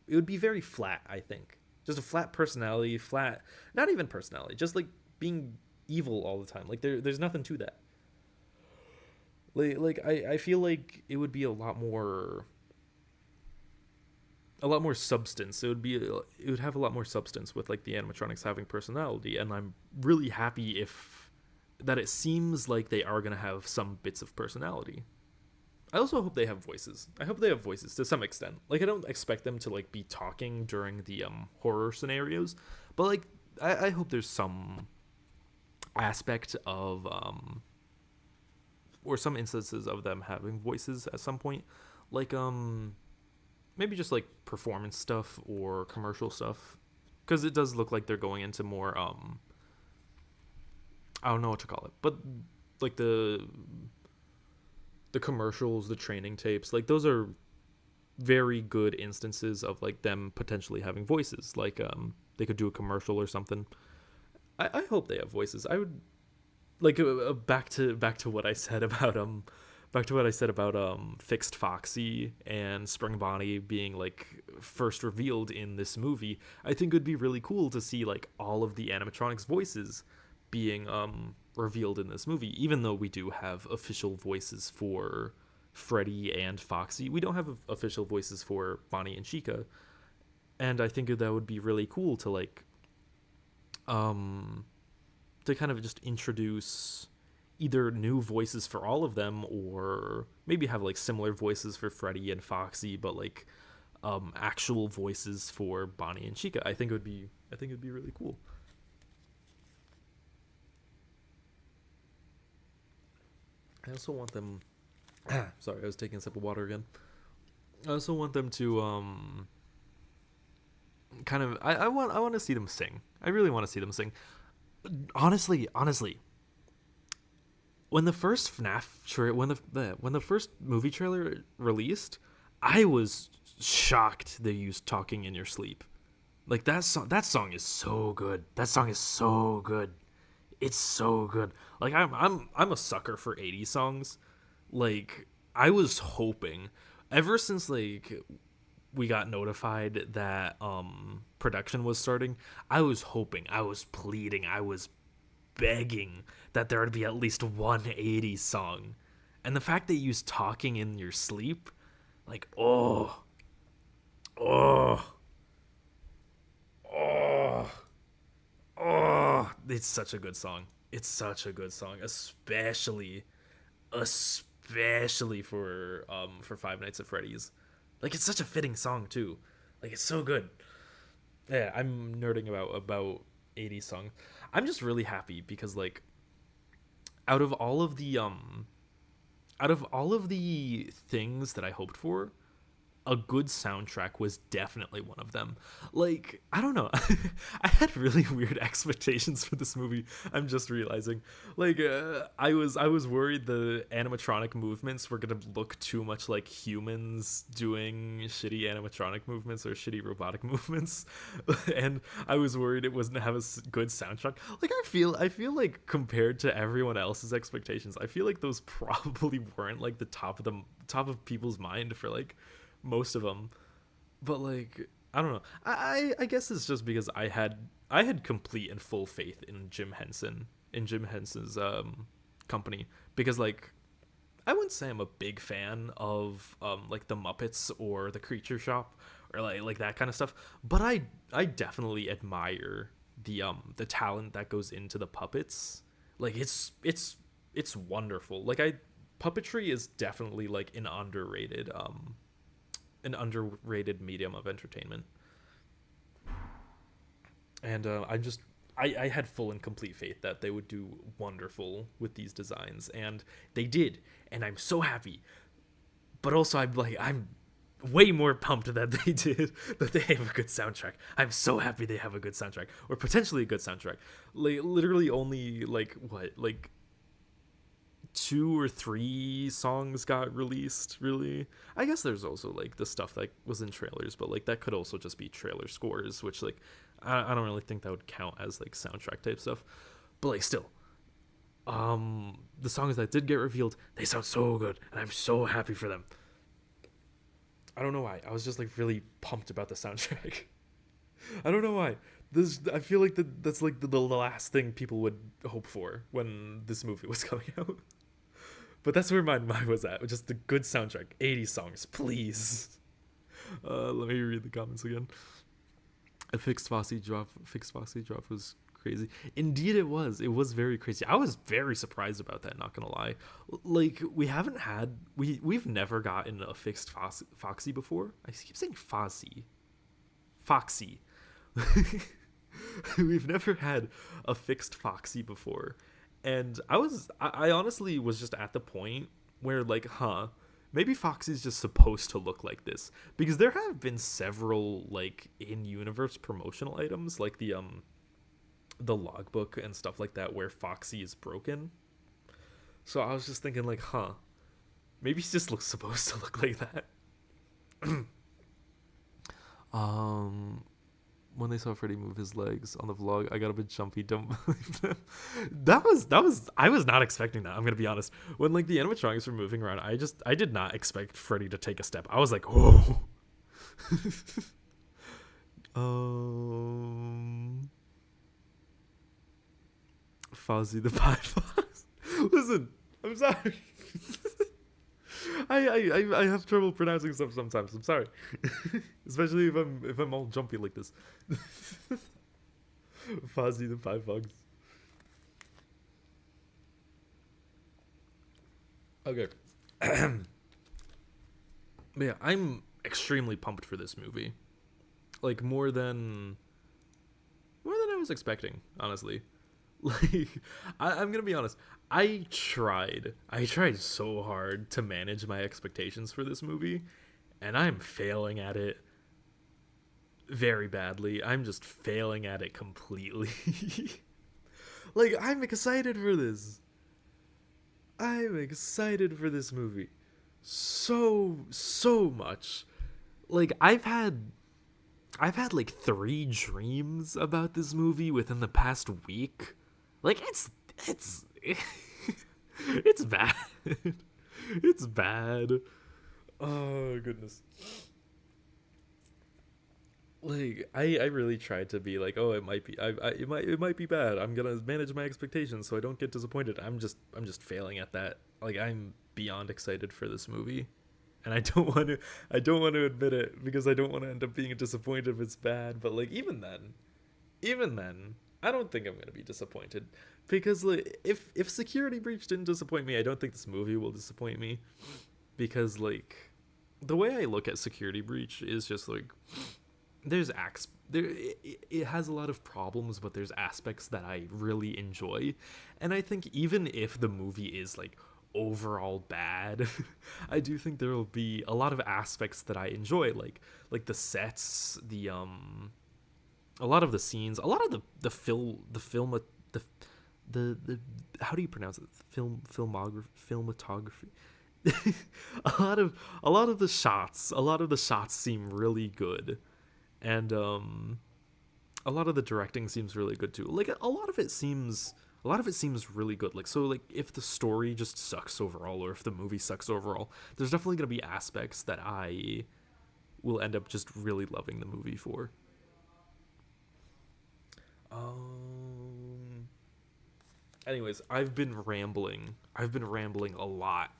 it would be very flat, I think. Just a flat personality, flat, not even personality, just like being evil all the time. Like there's nothing to that. I feel like it would be a lot more substance. It would have a lot more substance with like the animatronics having personality, and I'm really happy if that it seems like they are going to have some bits of personality. I also hope they have voices. I hope they have voices to some extent. Like, I don't expect them to like be talking during the horror scenarios, but like I hope there's some aspect of or some instances of them having voices at some point. Like maybe just like performance stuff or commercial stuff, because it does look like they're going into more I don't know what to call it, but like the commercials, the training tapes, like those are very good instances of like them potentially having voices. Like they could do a commercial or something. I hope they have voices. I would like back to what I said about Fixed Foxy and Spring Bonnie being like first revealed in this movie. I think it would be really cool to see like all of the animatronics voices being revealed in this movie. Even though we do have official voices for Freddy and Foxy, we don't have official voices for Bonnie and Chica. And I think that would be really cool to like to kind of just introduce either new voices for all of them, or maybe have like similar voices for Freddy and Foxy, but like actual voices for Bonnie and Chica. I think it'd be really cool. I also want them sorry, I was taking a sip of water again. I also want them to kind of I want to see them sing. I really want to see them sing. Honestly, when the first FNAF when the first movie trailer released, I was shocked they used talking in your sleep. Like that song is so good. That song is so good. It's so good. Like I'm a sucker for 80s songs. Like I was hoping ever since like we got notified that production was starting, I was hoping, I was pleading, I was begging that there would be at least one 80s song. And the fact that you use talking in your sleep, like oh, oh, oh, it's such a good song. It's such a good song, especially for Five Nights at Freddy's. Like it's such a fitting song too. Like it's so good. Yeah, I'm nerding about 80s songs. I'm just really happy because like out of all of the out of all of the things that I hoped for, a good soundtrack was definitely one of them. Like, I don't know. I had really weird expectations for this movie. I'm just realizing. Like, I was worried the animatronic movements were gonna look too much like humans doing shitty animatronic movements or shitty robotic movements, and I was worried it wasn't have a good soundtrack. Like, I feel like compared to everyone else's expectations, I feel like those probably weren't like the top of people's mind for like most of them. But like I don't know, I guess it's just because I had complete and full faith in Jim Henson's company, because like I wouldn't say I'm a big fan of like the Muppets or the Creature Shop or like that kind of stuff, but I definitely admire the talent that goes into the puppets. Like it's wonderful. Like I puppetry is definitely like an underrated medium of entertainment. And I had full and complete faith that they would do wonderful with these designs, and they did, and I'm so happy. But also, I'm way more pumped that they did, that they have a good soundtrack. I'm so happy they have a good soundtrack, or potentially a good soundtrack. Like literally only like what, like two or three songs got released, really. I guess there's also like the stuff that was in trailers, but like that could also just be trailer scores, which like I don't really think that would count as like soundtrack type stuff. But like still, the songs that did get revealed, they sound so good, and I'm so happy for them. I don't know why, I was just like really pumped about the soundtrack. I don't know why. I feel like that's like the last thing people would hope for when this movie was coming out. But that's where my mind was at, just a good soundtrack, 80 songs, please. Let me read the comments again. A fixed Foxy drop was crazy. Indeed, it was. It was very crazy. I was very surprised about that. Not gonna lie. Like we've never gotten a fixed Foxy before. I keep saying Foxy. We've never had a fixed Foxy before, and I honestly was just at the point where like, maybe Foxy's just supposed to look like this, because there have been several like in-universe promotional items like the logbook and stuff like that where Foxy is broken. So I was just thinking like, maybe he just looks supposed to look like that. um when they saw Freddy move his legs on the vlog, I got a bit jumpy. Don't believe them. That was I was not expecting that. I'm gonna be honest. When like the animatronics were moving around, I did not expect Freddy to take a step. I was like, whoa. um, Fozzie the Pie Fox. Listen, I'm sorry. I have trouble pronouncing stuff sometimes. I'm sorry, especially if I'm all jumpy like this. Fozzie the Five Fox. Okay. But yeah, I'm extremely pumped for this movie. Like more than I was expecting, honestly. Like I'm gonna be honest. I tried so hard to manage my expectations for this movie, and I'm failing at it very badly. I'm just failing at it completely. Like I'm excited for this. I'm excited for this movie so much. like I've had like 3 dreams about this movie within the past week. Like it's it's bad. It's bad. Oh goodness. Like I really tried to be like, oh, it might be it might be bad. I'm gonna manage my expectations so I don't get disappointed. I'm just failing at that. Like I'm beyond excited for this movie, and I don't want to admit it because I don't want to end up being disappointed if it's bad. But like even then, I don't think I'm gonna be disappointed because like if Security Breach didn't disappoint me, I don't think this movie will disappoint me because like the way I look at Security Breach is just like there's acts there it has a lot of problems, but there's aspects that I really enjoy. And I think even if the movie is like overall bad, I do think there will be a lot of aspects that I enjoy, like the sets, a lot of the scenes, a lot of the how do you pronounce it, filmography, a lot of the shots seem really good. And a lot of the directing seems really good too. Like a lot of it seems really good. Like, so like if the story just sucks overall or if the movie sucks overall, there's definitely going to be aspects that I will end up just really loving the movie for. Um Anyways, I've been rambling a lot.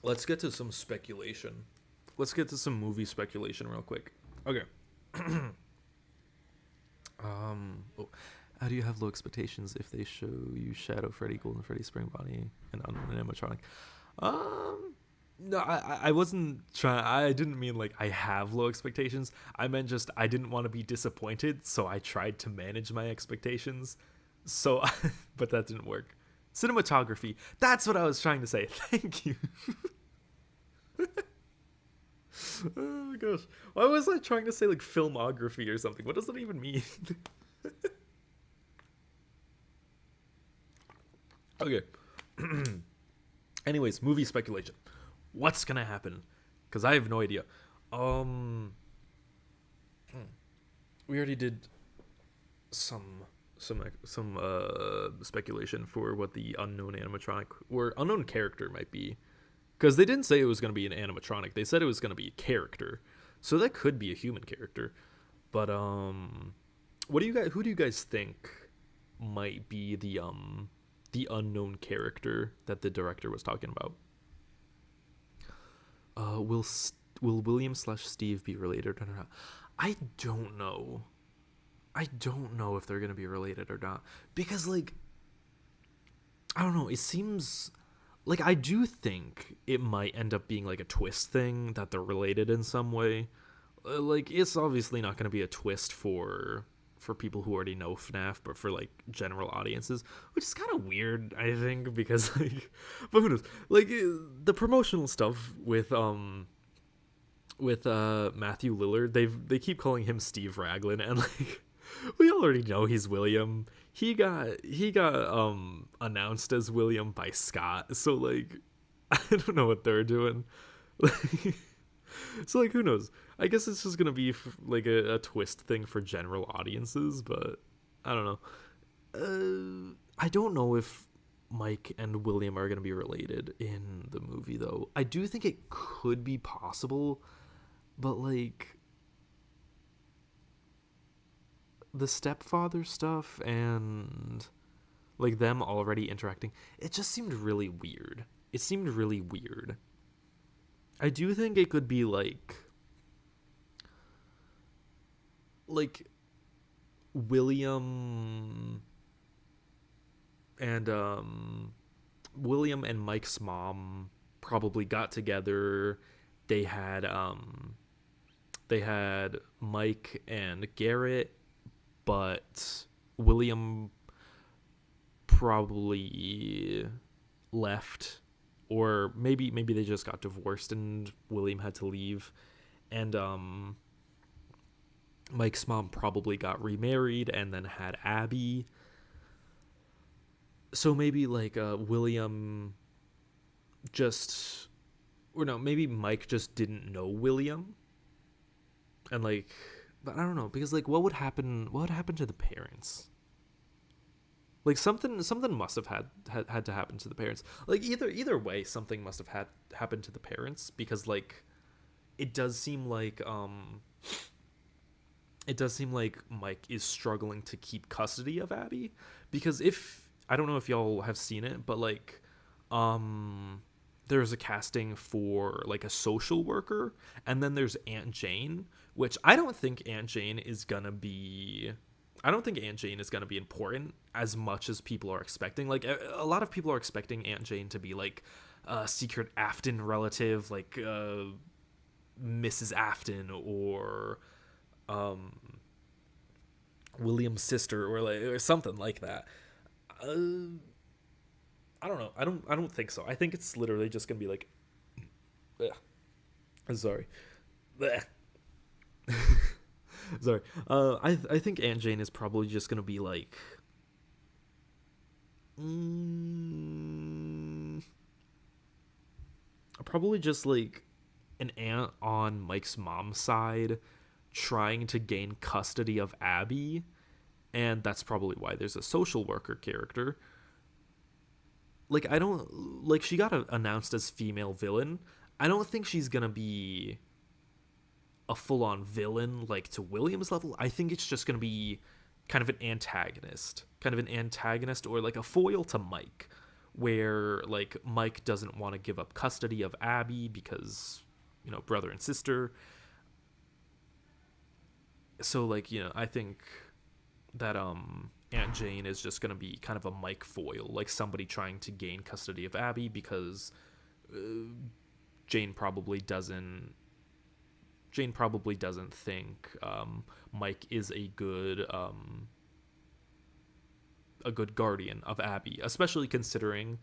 Let's get to some speculation. Let's get to some movie speculation real quick. Okay. Oh, how do you have low expectations if they show you Shadow Freddy, Golden Freddy, Spring Bonnie, and unknown animatronic? Um, no, I wasn't trying. I didn't mean like I have low expectations. I meant just I didn't want to be disappointed, so I tried to manage my expectations. So, but that didn't work. Cinematography. That's what I was trying to say. Thank you. Oh my gosh. Why was I trying to say like filmography or something? What does that even mean? Okay. Anyways, movie speculation. What's gonna happen? Because I have no idea. Um, we already did some speculation for what the unknown animatronic or unknown character might be. Because they didn't say it was going to be an animatronic. They said it was going to be a character. So that could be a human character. But who do you guys think might be the unknown character that the director was talking about? Will William slash Steve be related or not? I don't know. I don't know if they're going to be related or not because like I don't know, it seems like I do think it might end up being like a twist thing that they're related in some way. Like it's obviously not going to be a twist for people who already know FNaF, but for like general audiences, which is kind of weird, I think, because like, but who knows? Like the promotional stuff with Matthew Lillard, they keep calling him Steve Raglan, and like we already know he's William. He got announced as William by Scott, so like I don't know what they're doing. So like who knows? I guess it's just gonna be like a twist thing for general audiences, but I don't know. I don't know if Mike and William are gonna be related in the movie though. I do think it could be possible, but like the stepfather stuff and like them already interacting, it just seemed really weird. It seemed really weird. I do think it could be like William and William and Mike's mom probably got together. They had Mike and Garrett, but William probably left, or maybe they just got divorced and William had to leave, and Mike's mom probably got remarried and then had Abby. So maybe like William just or no, maybe Mike just didn't know William, and like, but I don't know, because like, what would happen to the parents? Like something must have had to happen to the parents. Like either way, something must have had happened to the parents, because like it does seem like Mike is struggling to keep custody of Abby, because if I don't know if y'all have seen it, but like there's a casting for like a social worker, and then there's Aunt Jane, which I don't think Aunt Jane is going to be important as much as people are expecting. Like a lot of people are expecting Aunt Jane to be like a secret Afton relative, like Mrs. Afton, or um, William's sister, or something like that. Uh, I don't know. I don't think so. I think it's literally just gonna be like, sorry, sorry. I think Aunt Jane is probably just gonna be like, mm, probably just like an aunt on Mike's mom's side trying to gain custody of Abby, and that's probably why there's a social worker character. Like I don't like she got announced as female villain. I don't think she's gonna be a full-on villain like to William's level. I think it's just gonna be kind of an antagonist, or like a foil to Mike, where like Mike doesn't want to give up custody of Abby because brother and sister. So like I think that Aunt Jane is just gonna be kind of a Mike foil, like somebody trying to gain custody of Abby because uh, Jane probably doesn't Jane probably doesn't think Mike is a good guardian of Abby, especially considering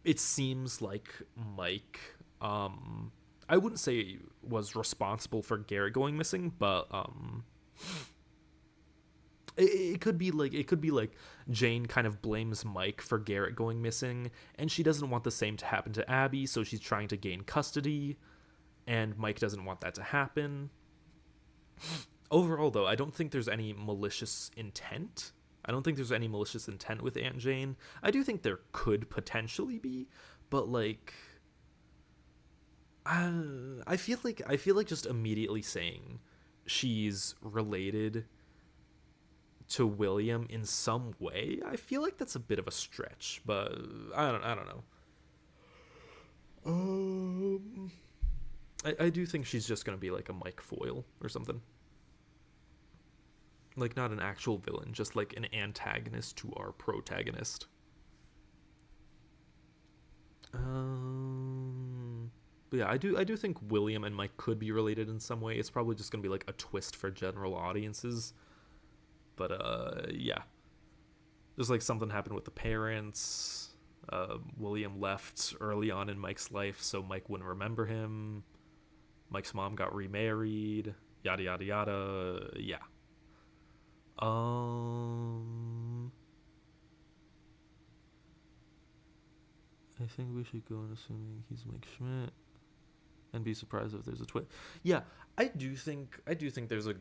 it seems like Mike I wouldn't say was responsible for Garrett going missing, but it could be like Jane kind of blames Mike for Garrett going missing, and she doesn't want the same to happen to Abby, so she's trying to gain custody, and Mike doesn't want that to happen. Overall, though, I don't think there's any malicious intent. I don't think there's any malicious intent with Aunt Jane. I do think there could potentially be, but like, I feel like just immediately saying she's related to William in some way, I feel like that's a bit of a stretch. But I don't know. I do think she's just gonna be like a Mike foil or something. Like not an actual villain, just like an antagonist to our protagonist. But yeah, I do think William and Mike could be related in some way. It's probably just gonna be like a twist for general audiences. But yeah, just like something happened with the parents. William left early on in Mike's life, so Mike wouldn't remember him. Mike's mom got remarried. Yada yada yada. Yeah. I think we should go in assuming he's Mike Schmidt, and be surprised if there's a twist. Yeah, I do think there's a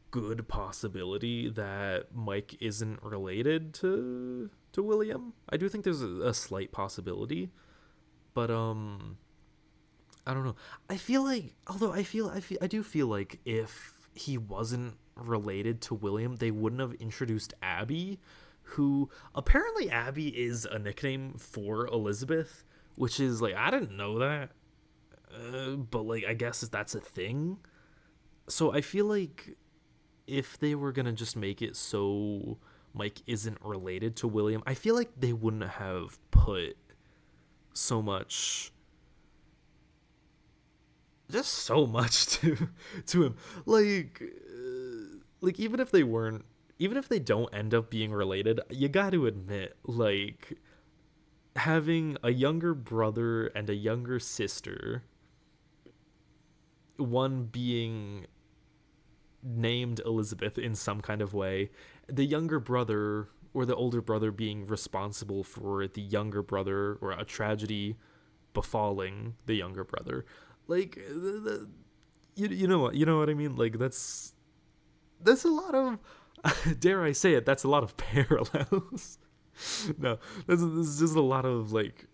good possibility that Mike isn't related to William. I do think there's a slight possibility, but I don't know. I feel like, although I do feel like if he wasn't related to William, they wouldn't have introduced Abby, who apparently Abby is a nickname for Elizabeth, which is like, I didn't know that, but like I guess that's a thing. So I feel like if they were gonna just make it so Mike isn't related to William, I feel like they wouldn't have put so much to him. Like even if they don't end up being related, you got to admit, like, having a younger brother and a younger sister, one being named Elizabeth in some kind of way, the younger brother or the older brother being responsible for the younger brother or a tragedy befalling the younger brother. Like, you know what I mean? Like that's a lot of dare I say it, that's a lot of parallels. No, this is just a lot of like,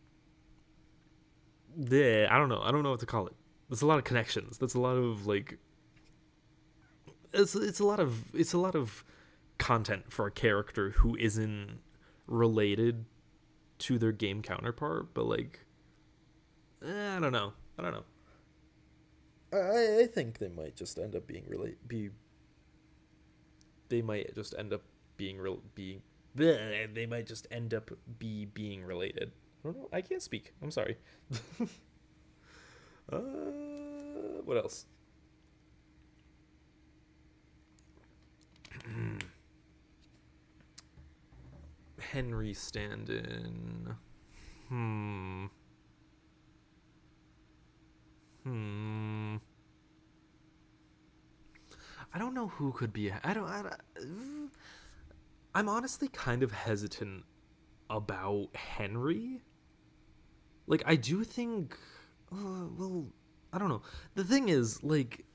yeah, I don't know what to call it. There's a lot of connections. That's a lot of like, it's a lot of content for a character who isn't related to their game counterpart, but like, I don't know. I don't know. I think they might just end up being they might just end up being real being bleh, they might just end up being related. I don't know. I can't speak. I'm sorry. What else? Henry Stand-in. Hmm. Hmm. I don't know who could be. I'm honestly kind of hesitant about Henry. Like, I do think. Well, I don't know. The thing is, like,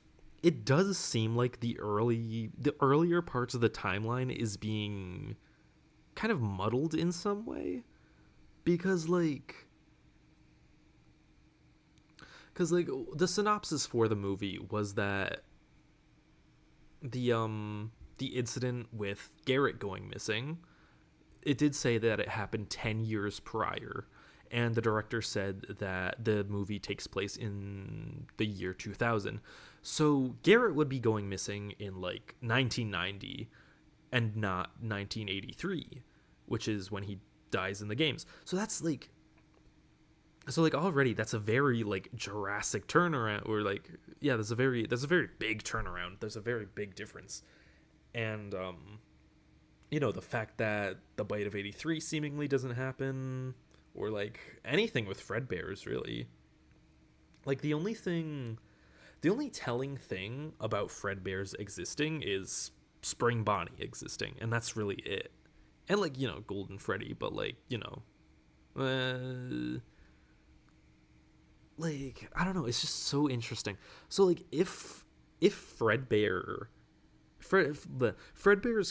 it does seem like the earlier parts of the timeline is being kind of muddled in some way because like the synopsis for the movie was that the um the incident with Garrett going missing, it did say that it happened 10 years prior, and the director said that the movie takes place in the year 2000. So Garrett would be going missing in like 1990 and not 1983, which is when he dies in the games. So like already that's a very like Jurassic turnaround, or like, yeah, there's a very big turnaround. There's a very big difference. And the fact that the bite of 83 seemingly doesn't happen, or like anything with Fredbear's really. Like the only telling thing about Fredbear's existing is Spring Bonnie existing, and that's really it. And like, Golden Freddy, but like, uh, like, I don't know, it's just so interesting. So like, if Fredbear's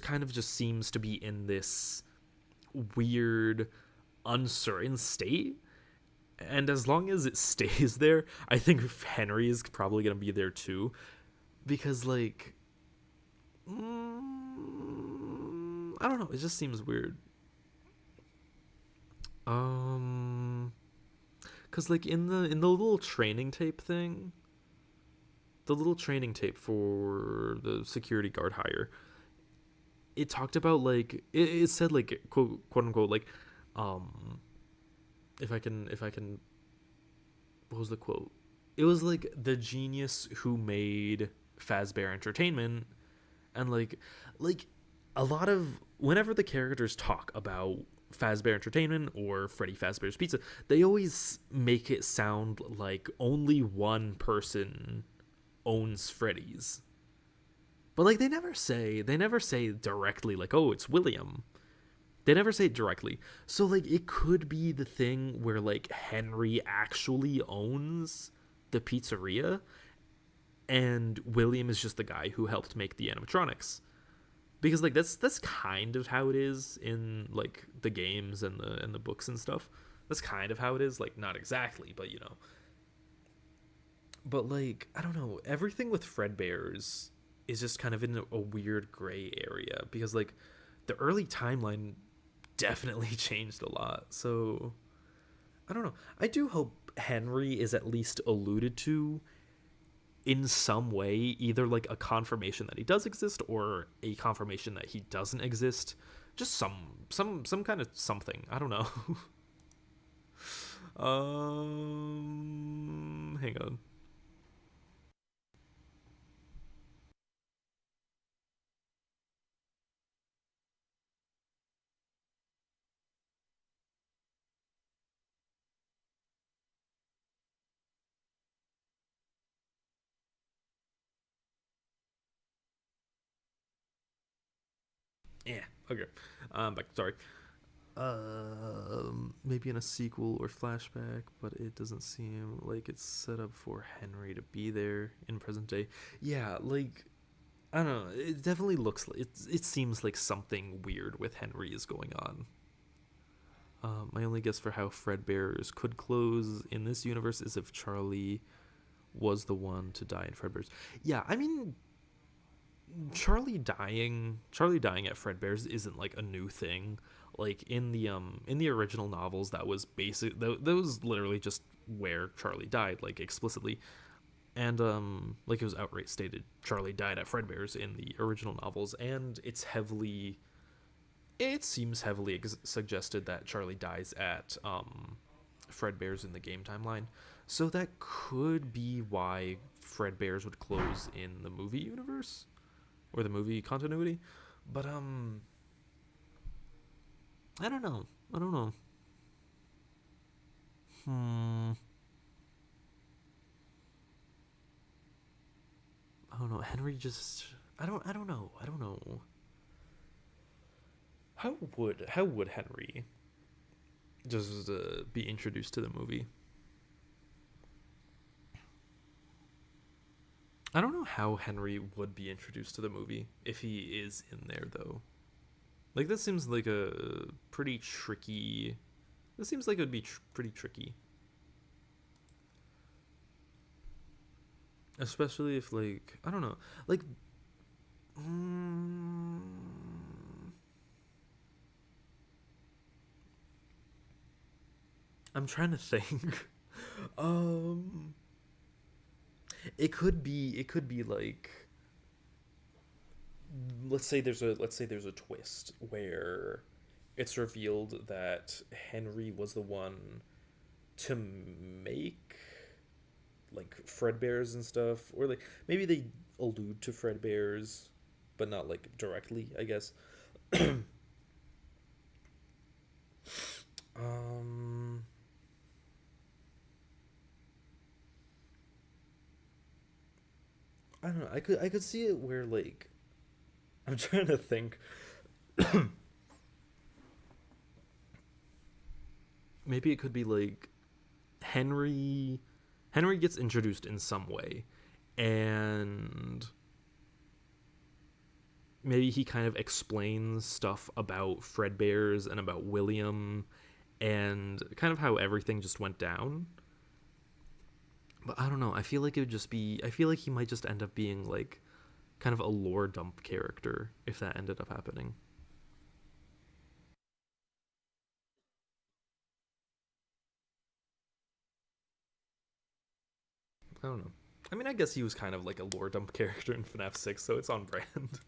kind of just seems to be in this weird uncertain state, and as long as it stays there, I think Henry is probably going to be there too, because like, I don't know, it just seems weird. um because like in the little training tape thing, the little training tape for the security guard hire, it talked about like, it said like, quote unquote, like, um if I can, what was the quote? It was like the genius who made Fazbear Entertainment, and like a lot of, whenever the characters talk about Fazbear Entertainment or Freddy Fazbear's Pizza, they always make it sound like only one person owns Freddy's. But like, they never say directly like, oh, it's William. They never say it directly. So like, it could be the thing where like Henry actually owns the pizzeria, and William is just the guy who helped make the animatronics. Because like, that's kind of how it is in like the games and the books and stuff. That's kind of how it is, like, not exactly, but But like, I don't know, everything with Fredbear's is just kind of in a weird gray area, because like the early timeline definitely changed a lot. So I don't know. I do hope Henry is at least alluded to in some way, either like a confirmation that he does exist or a confirmation that he doesn't exist. Just some kind of something. I don't know. Hang on. Yeah. Okay. Back. Sorry. Maybe in a sequel or flashback, but it doesn't seem like it's set up for Henry to be there in present day. Yeah, like I don't know. It definitely looks like it seems like something weird with Henry is going on. My only guess for how Fredbear's could close in this universe is if Charlie was the one to die in Fredbear's. Yeah, I mean, Charlie dying at Fredbear's isn't like a new thing. Like in the original novels, that was basic. That was literally just where Charlie died, like explicitly, and like it was outright stated Charlie died at Fredbear's in the original novels, and it seems heavily suggested that Charlie dies at Fredbear's in the game timeline. So that could be why Fredbear's would close in the movie universe or the movie continuity. But I don't know. I don't know. Hmm. I don't know. Henry just. I don't know. I don't know. How would Henry just be introduced to the movie? I don't know how Henry would be introduced to the movie if he is in there though. Like this seems like a pretty tricky. This seems like it would be pretty tricky, especially if like I don't know, like mm, I'm trying to think. um, it could be like let's say there's a twist where it's revealed that Henry was the one to make like Fredbear's and stuff, or like maybe they allude to Fredbear's, but not like directly, I guess. um, I don't know. I could see it where like I'm trying to think. Maybe it could be like Henry. Henry gets introduced in some way, and maybe he kind of explains stuff about Fredbear's and about William and kind of how everything just went down. But I don't know. I feel like it would just be. I feel like he might just end up being like kind of a lore dump character if that ended up happening. I don't know. I mean, I guess he was kind of like a lore dump character in FNaF 6, so it's on brand.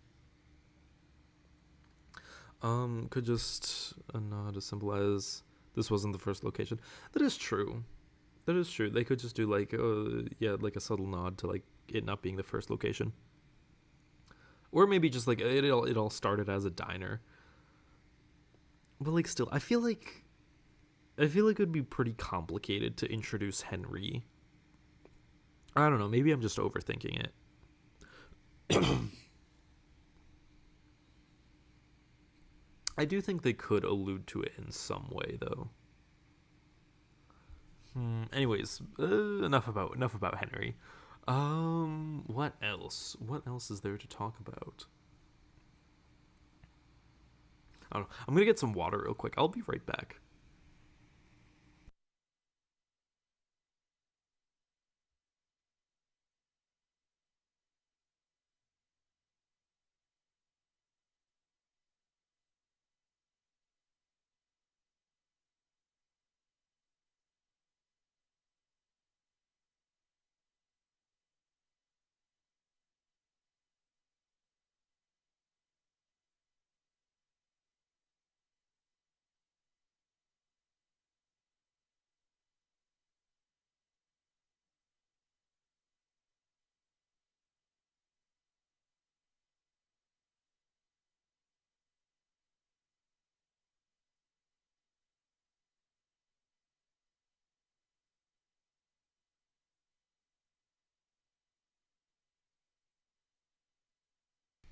Could just a nod as simple as this wasn't the first location. That is true. That is true. They could just do like, yeah, like a subtle nod to like it not being the first location, or maybe just like it all started as a diner. But like, still, I feel like it would be pretty complicated to introduce Henry. I don't know. Maybe I'm just overthinking it. I do think they could allude to it in some way, though. Anyways, enough about Henry. What else? What else is there to talk about? I don't know. I'm gonna get some water real quick. I'll be right back.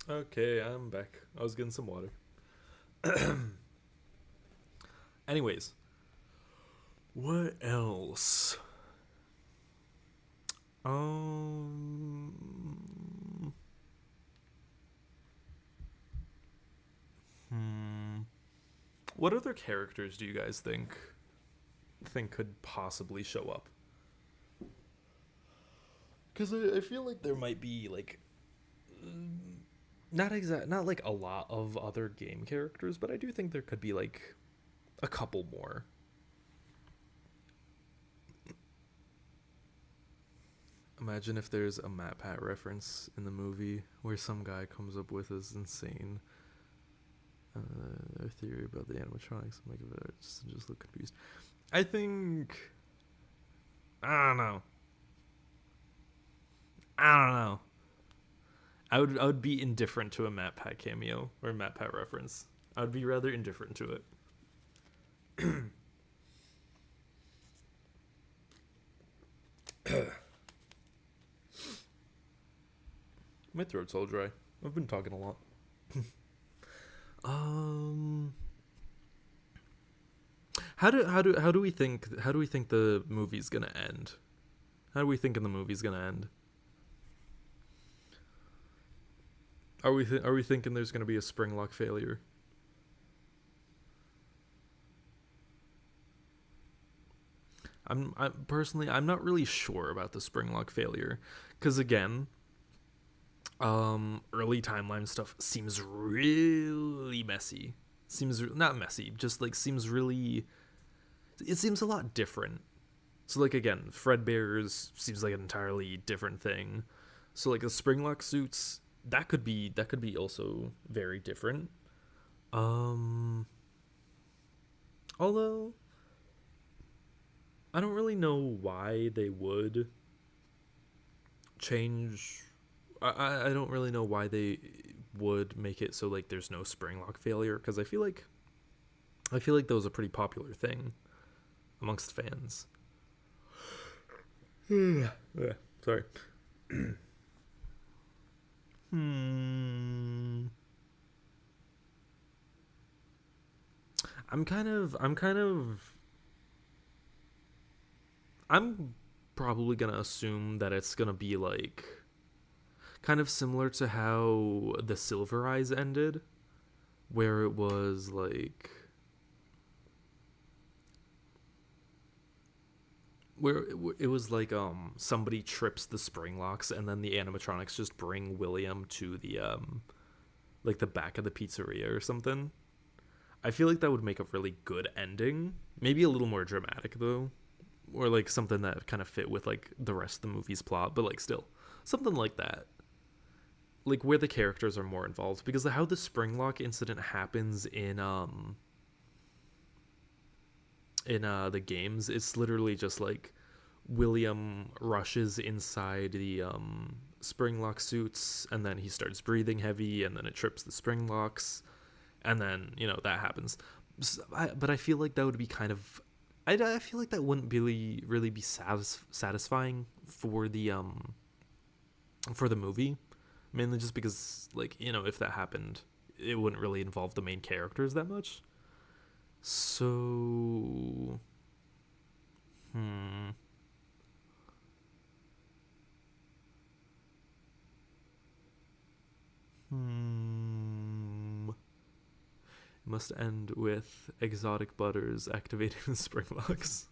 Okay, I'm back. I was getting some water. Anyways, what else? Um. Hmm. What other characters do you guys think could possibly show up? Because I feel like there might be like not like a lot of other game characters, but I do think there could be like a couple more. Imagine if there's a Map Hat reference in the movie where some guy comes up with this insane theory about the animatronics. Like, just look confused. I think I don't know. I don't know. I would be indifferent to a Map Pat cameo or a Map Pat reference. I would be rather indifferent to it. My throat's all dry. I've been talking a lot. um, how do we think the movie's gonna end? How do we think the movie's gonna end? Are we thinking there's gonna be a spring lock failure? I'm personally I'm not really sure about the spring lock failure, because again, early timeline stuff seems really messy. Seems not messy, just like seems really. It seems a lot different. So like again, Fredbear's seems like an entirely different thing. So like the Springlock suits, that could be also very different. Um Although I don't really know why they would change. I don't really know why they would make it so like there's no Springlock failure, because I feel like that was a pretty popular thing amongst fans. Yeah, sorry. Hmm. I'm probably gonna assume that it's gonna be like kind of similar to how the Silver Eyes ended, where it was like where it was like somebody trips the spring locks and then the animatronics just bring William to the like the back of the pizzeria or something. I feel like that would make a really good ending. Maybe a little more dramatic though, or like something that kind of fit with like the rest of the movie's plot, but like still something like that. Like where the characters are more involved, because how the Springlock incident happens in the games, it's literally just like William rushes inside the Springlock suits, and then he starts breathing heavy, and then it trips the Springlocks, and then that happens. But I feel like that would be kind of, I feel like that wouldn't really be satisfying for the movie, mainly just because like if that happened, it wouldn't really involve the main characters that much. So, hmm, hmm. It must end with exotic butters activating the spring locks.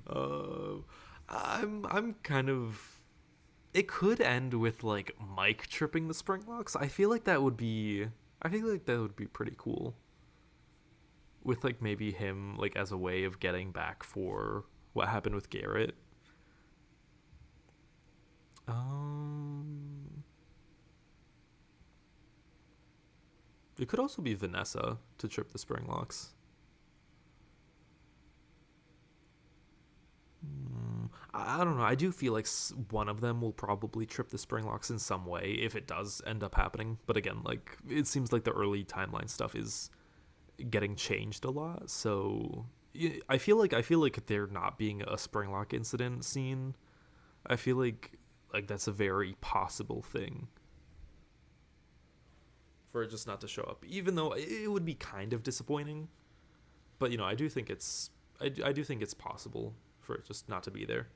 Uh, I'm kind of. It could end with like Mike tripping the spring locks. I feel like that would be. I feel like that would be pretty cool. With like maybe him like as a way of getting back for what happened with Garrett. Um, it could also be Vanessa to trip the spring locks. I don't know. I do feel like one of them will probably trip the spring locks in some way if it does end up happening. But again, like it seems like the early timeline stuff is getting changed a lot. So I feel like there not being a spring lock incident scene, I feel like that's a very possible thing for it just not to show up. Even though it would be kind of disappointing, But I do think I do think it's possible for it just not to be there.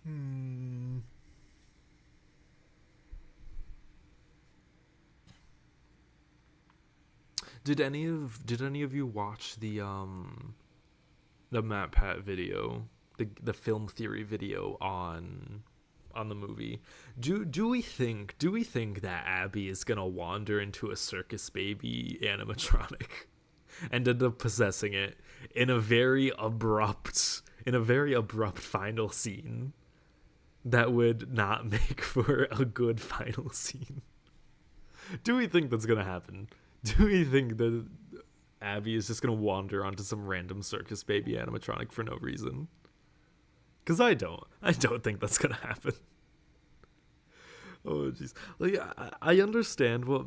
Hmm. Did any of you watch the Matt Pat video, the film theory video on the movie? Do we think that Abby is gonna wander into a circus baby animatronic and end up possessing it in a very abrupt final scene that would not make for a good final scene? Do we think that's gonna happen? Do we think that Abby is just gonna wander onto some random circus baby animatronic for no reason? Because I don't. I don't think that's gonna happen. Oh jeez. Like I understand what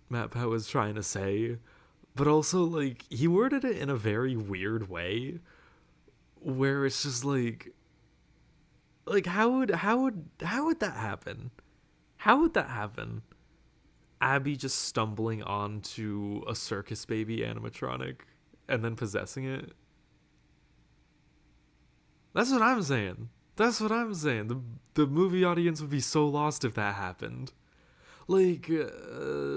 Matt Pat was trying to say, but also like he worded it in a very weird way, where it's just like how would that happen? How would that happen? Abby just stumbling onto a circus baby animatronic and then possessing it. That's what I'm saying. That's what I'm saying. The movie audience would be so lost if that happened. Like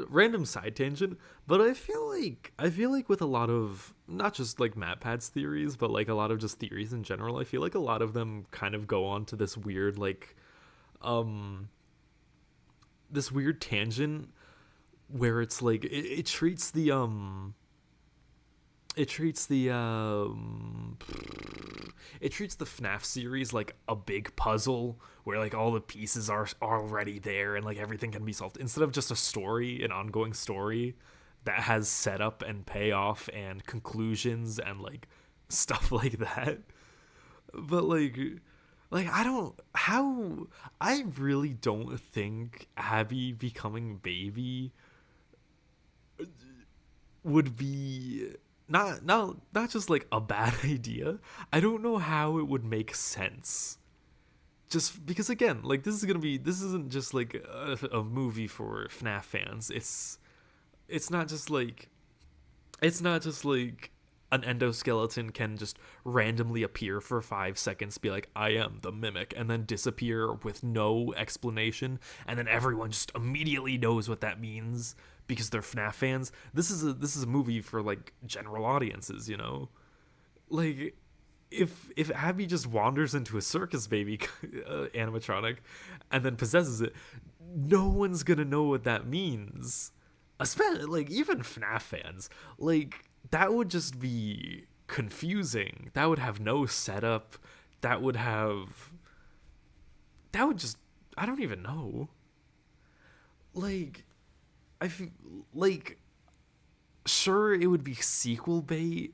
random side tangent, but I feel like with a lot of not just like MatPat's theories, but like a lot of just theories in general, I feel like a lot of them kind of go on to um this weird tangent where it's like it treats the FNaF series like a big puzzle where like all the pieces are already there and like everything can be solved instead of just a story, an ongoing story that has setup and payoff and conclusions and like stuff like that. But I really don't think Abby becoming baby would be not just like a bad idea. I don't know how it would make sense. Just because again, like this isn't just like a movie for FNAF fans. It's not just like it's not just like an endoskeleton can just randomly appear for 5 seconds, be like, I am the mimic, and then disappear with no explanation, and then everyone just immediately knows what that means because they're FNAF fans. This is a movie for like general audiences, you know? Like if Abby just wanders into a circus baby animatronic and then possesses it, no one's gonna know what that means. Especially like even FNAF fans. Like that would just be confusing. That would have no setup. That would just I don't even know. Like I feel like sure it would be sequel bait,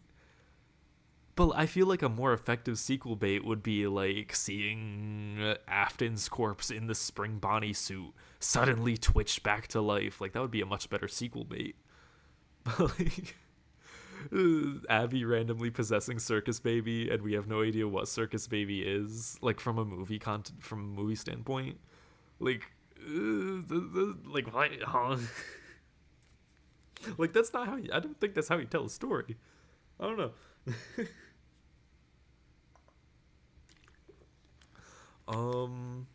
but I feel like a more effective sequel bait would be like seeing Afton's corpse in the Spring Bonnie suit suddenly twitch back to life. Like that would be a much better sequel bait. But like Abby randomly possessing Circus Baby, and we have no idea what Circus Baby is, like from a from a movie standpoint. Like, like what? Huh? Like that's not how. I don't think that's how you tell a story. I don't know. um,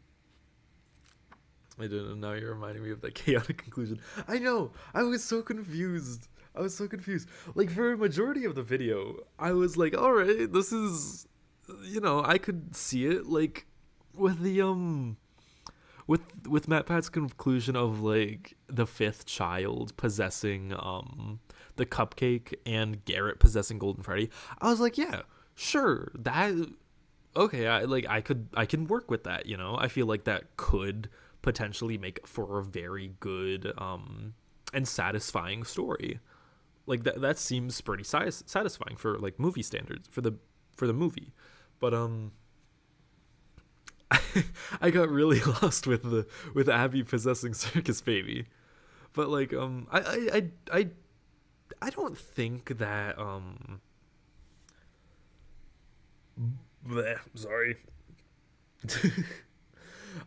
I don't know. Now you're reminding me of that chaotic conclusion. I know. I was so confused. I was so confused. Like for a majority of the video, I was like, "All right, this is, I could see it." Like with with Matt Pat's conclusion of like the fifth child possessing the cupcake and Garrett possessing Golden Freddy. I was like, "Yeah, sure, that okay." I can work with that. I feel like that could potentially make for a very good and satisfying story. Like that seems pretty satisfying for like movie standards for the movie. But I got really lost with Abby possessing Circus Baby. But like I don't think that Bleh, sorry.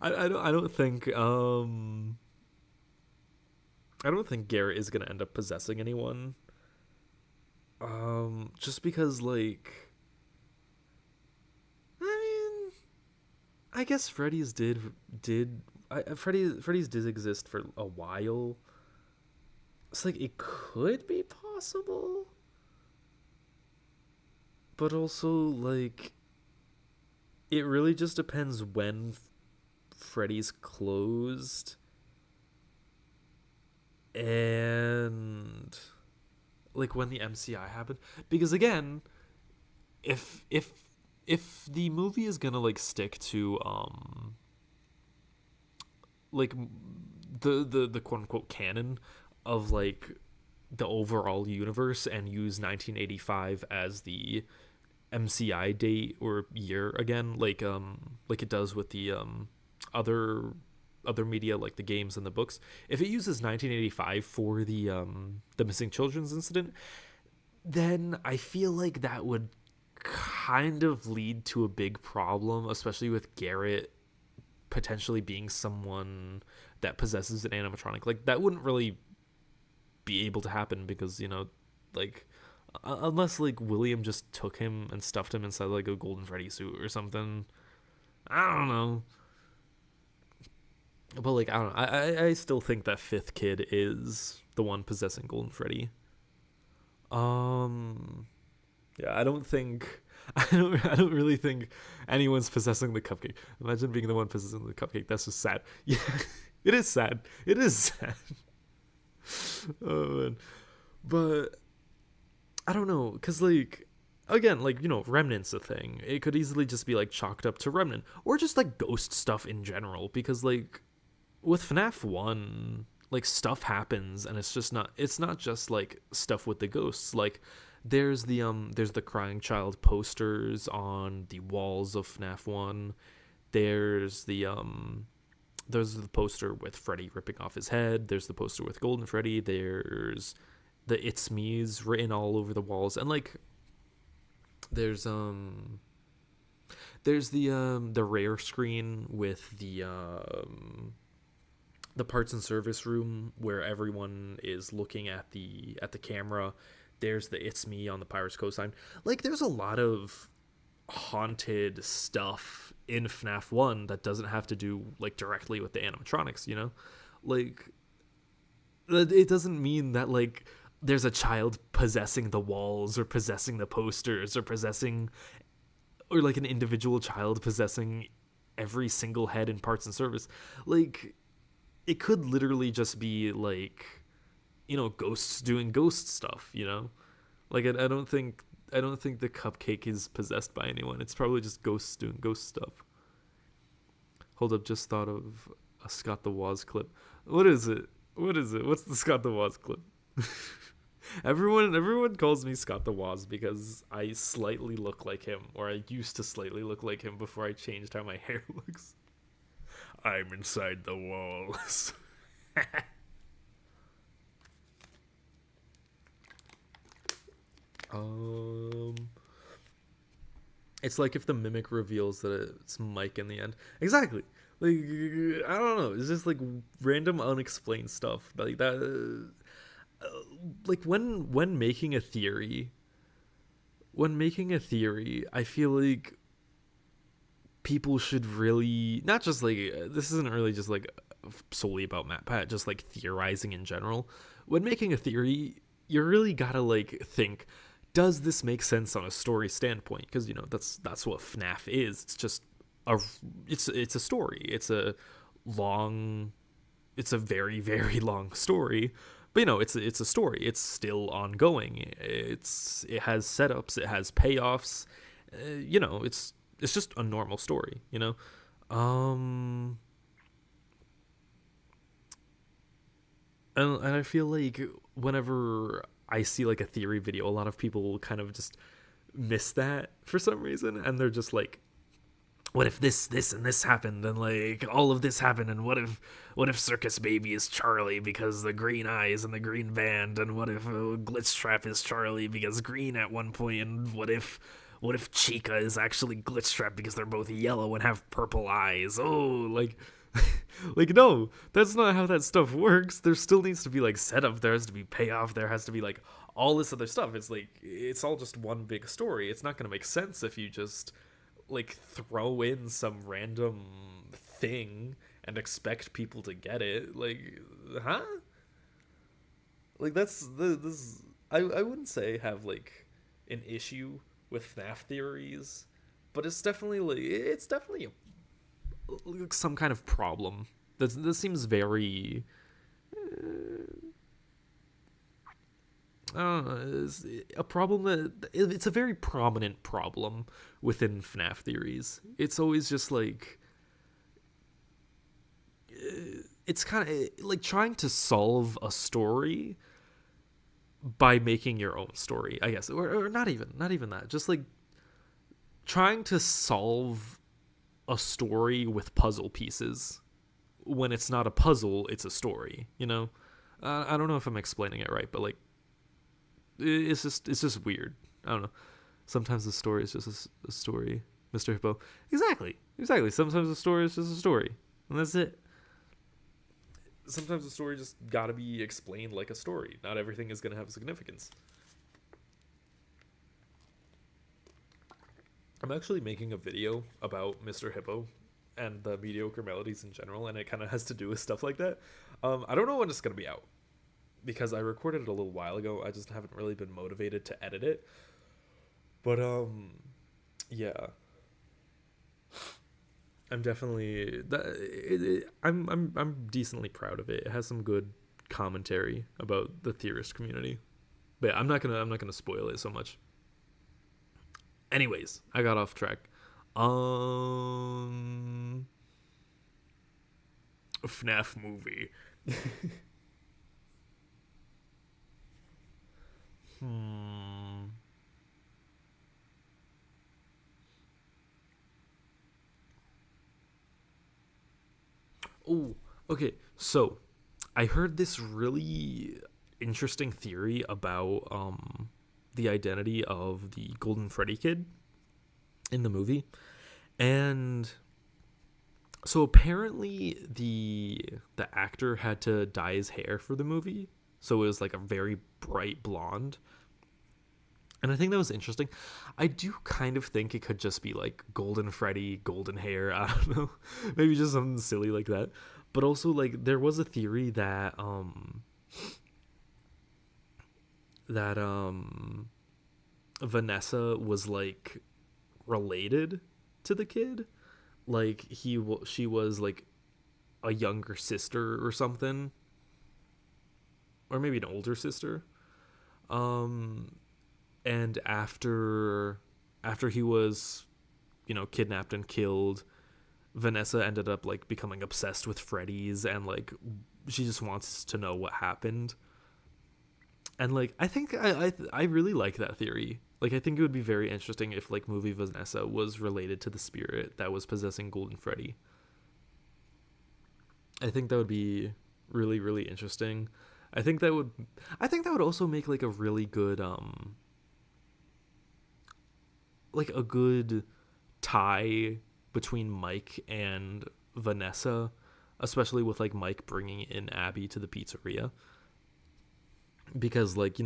I don't think Garrett is gonna end up possessing anyone. Just because I mean, I guess Freddy's did exist for a while. It's like it could be possible, but also it really just depends when Freddy's closed and when the MCI happened. Because again, if the movie is gonna stick to like the quote unquote canon of the overall universe and use 1985 as the MCI date or year again, like it does with the other media like the games and the books. If it uses 1985 for the missing children's incident, then I feel like that would kind of lead to a big problem, especially with Garrett potentially being someone that possesses an animatronic. Like that wouldn't really be able to happen because like unless William just took him and stuffed him inside a Golden Freddy suit or something. I don't know. But I don't know. I still think that fifth kid is the one possessing Golden Freddy. Yeah, I don't really think anyone's possessing the cupcake. Imagine being the one possessing the cupcake. That's just sad. Yeah, it is sad. It is sad. Oh man. But I don't know, because again, Remnant's a thing. It could easily just be chalked up to Remnant or just ghost stuff in general, because with FNaF 1, stuff happens and it's not just stuff with the ghosts. There's the crying child posters on the walls of FNaF 1. There's the poster with Freddy ripping off his head. There's the poster with Golden Freddy. There's the "It's Me's" written all over the walls, and there's the rare screen with the parts and service room where everyone is looking at the camera. There's the "It's Me" on the Pirates cosign. There's a lot of haunted stuff in FNaF 1 that doesn't have to do directly with the animatronics, it doesn't mean that there's a child possessing the walls or possessing the posters or an individual child possessing every single head in parts and service. It could literally just be ghosts doing ghost stuff, I don't think the cupcake is possessed by anyone. It's probably just ghosts doing ghost stuff. Hold up, just thought of a Scott the Woz clip. What is it? What's the Scott the Woz clip? Everyone calls me Scott the Woz because I slightly look like him, or I used to slightly look like him before I changed how my hair looks. I'm inside the walls. It's like if the mimic reveals that it's Mike in the end. Exactly. I don't know. It's just random unexplained stuff like that. When making a theory, I feel people should really not just this isn't really just solely about MatPat, just theorizing in general. When making a theory, you really gotta think, does this make sense on a story standpoint? Because that's what FNaF is. It's just it's a story. It's a very, very long story. But it's a story. It's still ongoing. It has setups. It has payoffs. It's just a normal story. And I feel whenever I see a theory video, a lot of people kind of just miss that for some reason, and they're just what if this and this happened, and all of this happened, and what if Circus Baby is Charlie because the green eyes and the green band, and what if Glitch Trap is Charlie because green at one point, and what if what if Chica is actually glitch trapped because they're both yellow and have purple eyes? Oh, like like no, that's not how that stuff works. There still needs to be like setup, there has to be payoff, there has to be like all this other stuff. It's like it's all just one big story. It's not going to make sense if you just like throw in some random thing and expect people to get it. Like, huh? Like that's the this I wouldn't say have like an issue with FNaF theories, but it's definitely like some kind of problem. This seems very it's a problem that it's a very prominent problem within FNaF theories. It's always just like it's kind of like trying to solve a story by making your own story, I guess, or not even that. Just like trying to solve a story with puzzle pieces when it's not a puzzle, it's a story. You know, I don't know if I'm explaining it right, but like it's just weird. I don't know. Sometimes the story is just a story, Mr. Hippo. Exactly. Sometimes the story is just a story, and that's it. Sometimes the story just gotta be explained like a story. Not everything is gonna have significance. I'm actually making a video about Mr. Hippo and the mediocre melodies in general, and it kind of has to do with stuff like that. I don't know when it's gonna be out because I recorded it a little while ago. I just haven't really been motivated to edit it. But yeah. I'm definitely I'm decently proud of it. It has some good commentary about the theorist community. But yeah, I'm not gonna spoil it so much. Anyways, I got off track. FNaF movie. hmm. Oh, okay. So I heard this really interesting theory about the identity of the Golden Freddy kid in the movie. And so apparently the actor had to dye his hair for the movie. So it was like a very bright blonde. And I think that was interesting. I do kind of think it could just be like Golden Freddy, golden hair. I don't know. Maybe just something silly like that. But also like there was a theory that Vanessa was like related to the kid. Like she was like a younger sister or something, or maybe an older sister. Um and after he was, kidnapped and killed, Vanessa ended up like becoming obsessed with Freddy's, and like she just wants to know what happened. And like I think I really like that theory. Like I think it would be very interesting if like movie Vanessa was related to the spirit that was possessing Golden Freddy. I think that would be really really interesting. I think that would I think that would also make like a really good like a good tie between Mike and Vanessa, especially with like Mike bringing in Abby to the pizzeria, because like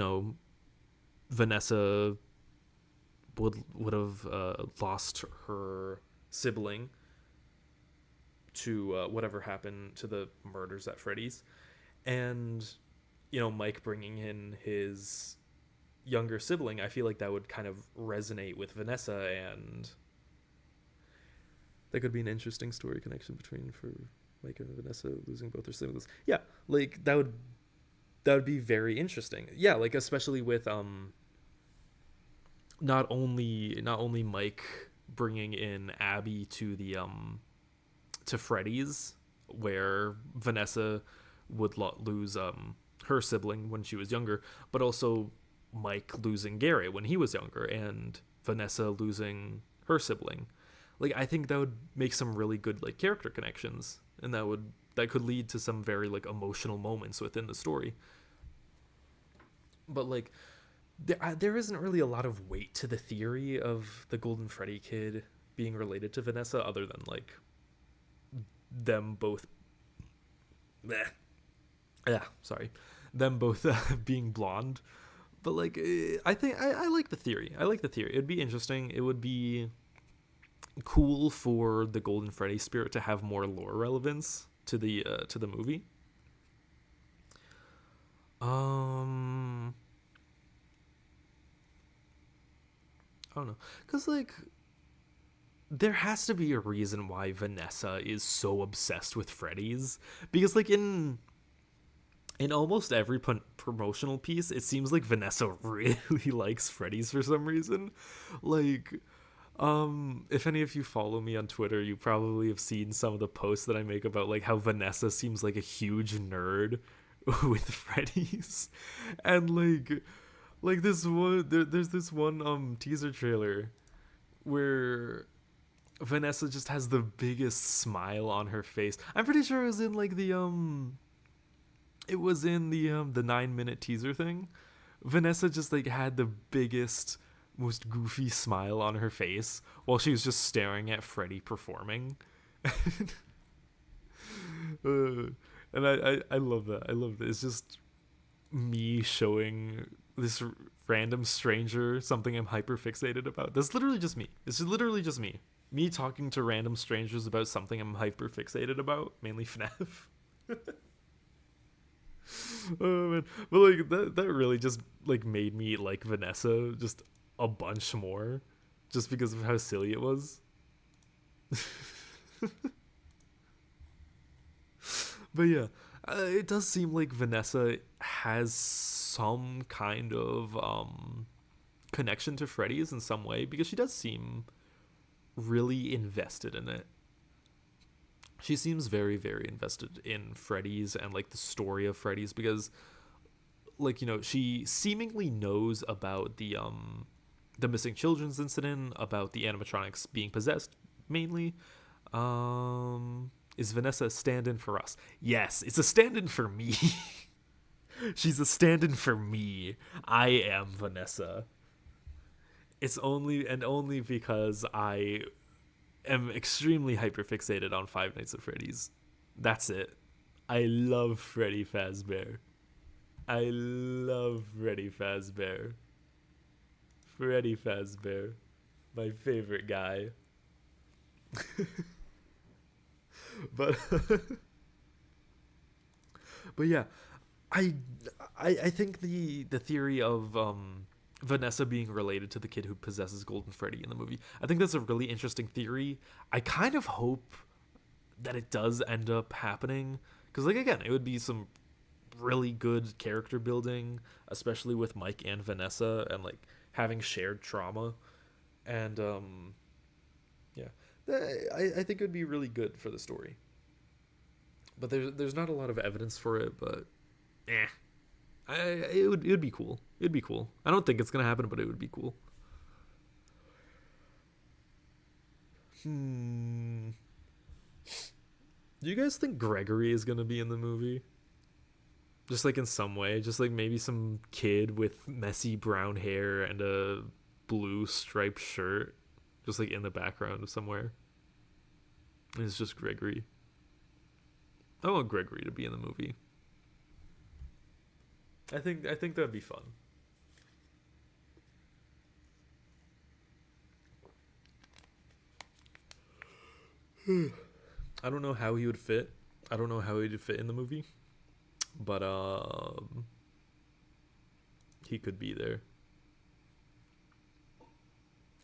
Vanessa would have lost her sibling to whatever happened to the murders at Freddy's, and Mike bringing in his younger sibling, I feel like that would kind of resonate with Vanessa, and that could be an interesting story connection between for Mike and Vanessa losing both their siblings. Yeah, like that would be very interesting. Yeah, like especially with not only Mike bringing in Abby to the to Freddy's, where Vanessa would lose her sibling when she was younger, but also Mike losing Garrett when he was younger, and Vanessa losing her sibling. Like I think that would make some really good like character connections, and that could lead to some very like emotional moments within the story. But like there isn't really a lot of weight to the theory of the Golden Freddy kid being related to Vanessa, other than like them both. Bleh, yeah, sorry, them both being blonde. But like, I think I like the theory. I like the theory. It'd be interesting. It would be cool for the Golden Freddy spirit to have more lore relevance to the movie. Um, I don't know, cause like there has to be a reason why Vanessa is so obsessed with Freddy's, because like in almost every promotional piece, it seems like Vanessa really likes Freddy's for some reason. Like, if any of you follow me on Twitter, you probably have seen some of the posts that I make about like how Vanessa seems like a huge nerd with Freddy's, and like this one, there's this one teaser trailer where Vanessa just has the biggest smile on her face. I'm pretty sure it was in like the 9-minute teaser thing. Vanessa just like had the biggest, most goofy smile on her face while she was just staring at Freddy performing. uh, and I love that. I love that. It's just me showing this random stranger something I'm hyper fixated about. That's literally just me. This is literally just me. Me talking to random strangers about something I'm hyper fixated about, mainly FNaF. Oh man, but like that really just like made me like Vanessa just a bunch more, just because of how silly it was. But yeah, it does seem like Vanessa has some kind of connection to Freddy's in some way, because she does seem really invested in it. She seems very, very invested in Freddy's and like the story of Freddy's, because like, you know, she seemingly knows about the missing children's incident, about the animatronics being possessed mainly. Is Vanessa a stand-in for us? Yes, it's a stand-in for me. She's a stand-in for me. I am Vanessa. It's only because I am extremely hyperfixated on Five Nights at Freddy's. That's it. I love Freddy Fazbear. I love Freddy Fazbear. Freddy Fazbear. My favorite guy. But but yeah, I I think the theory of Vanessa being related to the kid who possesses Golden Freddy in the movie, I think that's a really interesting theory. I kind of hope that it does end up happening, because like again, it would be some really good character building, especially with Mike and Vanessa and like having shared trauma, and yeah, I think it would be really good for the story. But there's not a lot of evidence for it, but eh. It would be cool. It'd be cool. I don't think it's gonna happen, but it would be cool. Hmm. Do you guys think Gregory is gonna be in the movie? Just like in some way, just like maybe some kid with messy brown hair and a blue striped shirt, just like in the background somewhere. And it's just Gregory. I want Gregory to be in the movie. I think that'd be fun. I don't know how he would fit. I don't know how he would fit in the movie, but he could be there.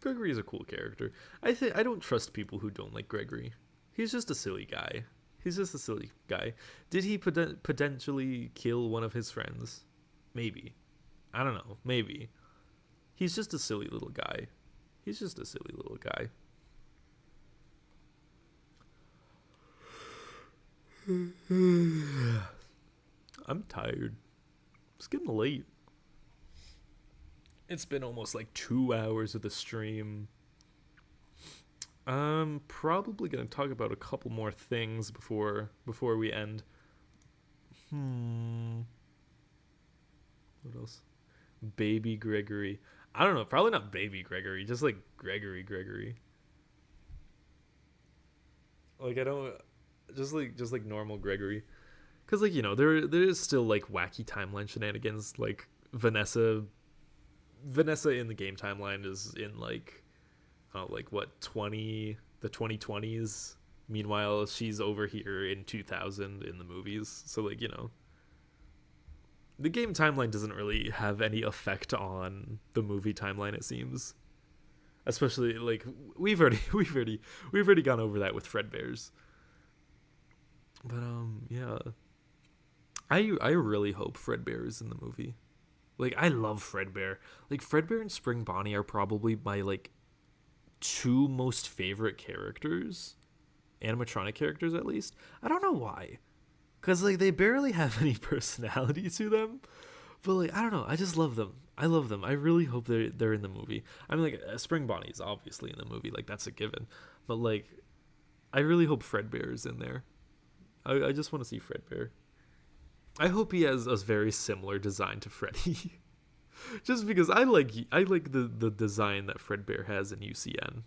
Gregory is a cool character. I don't trust people who don't like Gregory. He's just a silly guy. He's just a silly guy. Did he potentially kill one of his friends? Maybe. I don't know. Maybe. He's just a silly little guy. He's just a silly little guy. I'm tired. It's getting late. It's been almost like 2 hours of the stream. I'm probably gonna talk about a couple more things before we end. What else? Baby Gregory. I don't know, probably not Baby Gregory, just like Gregory. Like I don't just like normal Gregory. Cuz like, there is still like wacky timeline shenanigans like Vanessa in the game timeline is in like like what 2020s. Meanwhile, she's over here in 2000 in the movies. So like, the game timeline doesn't really have any effect on the movie timeline, it seems. Especially like we've already gone over that with Fredbear's. But yeah. I really hope Fredbear is in the movie. Like I love Fredbear. Like Fredbear and Spring Bonnie are probably my like two most favorite characters, animatronic characters at least. I don't know why, cause like they barely have any personality to them, but like I don't know. I just love them. I love them. I really hope they're in the movie. I mean, like Spring Bonnie is obviously in the movie, like that's a given. But like, I really hope Fredbear is in there. I just want to see Fredbear. I hope he has a very similar design to Freddy. Just because I like the design that Fredbear has in UCN.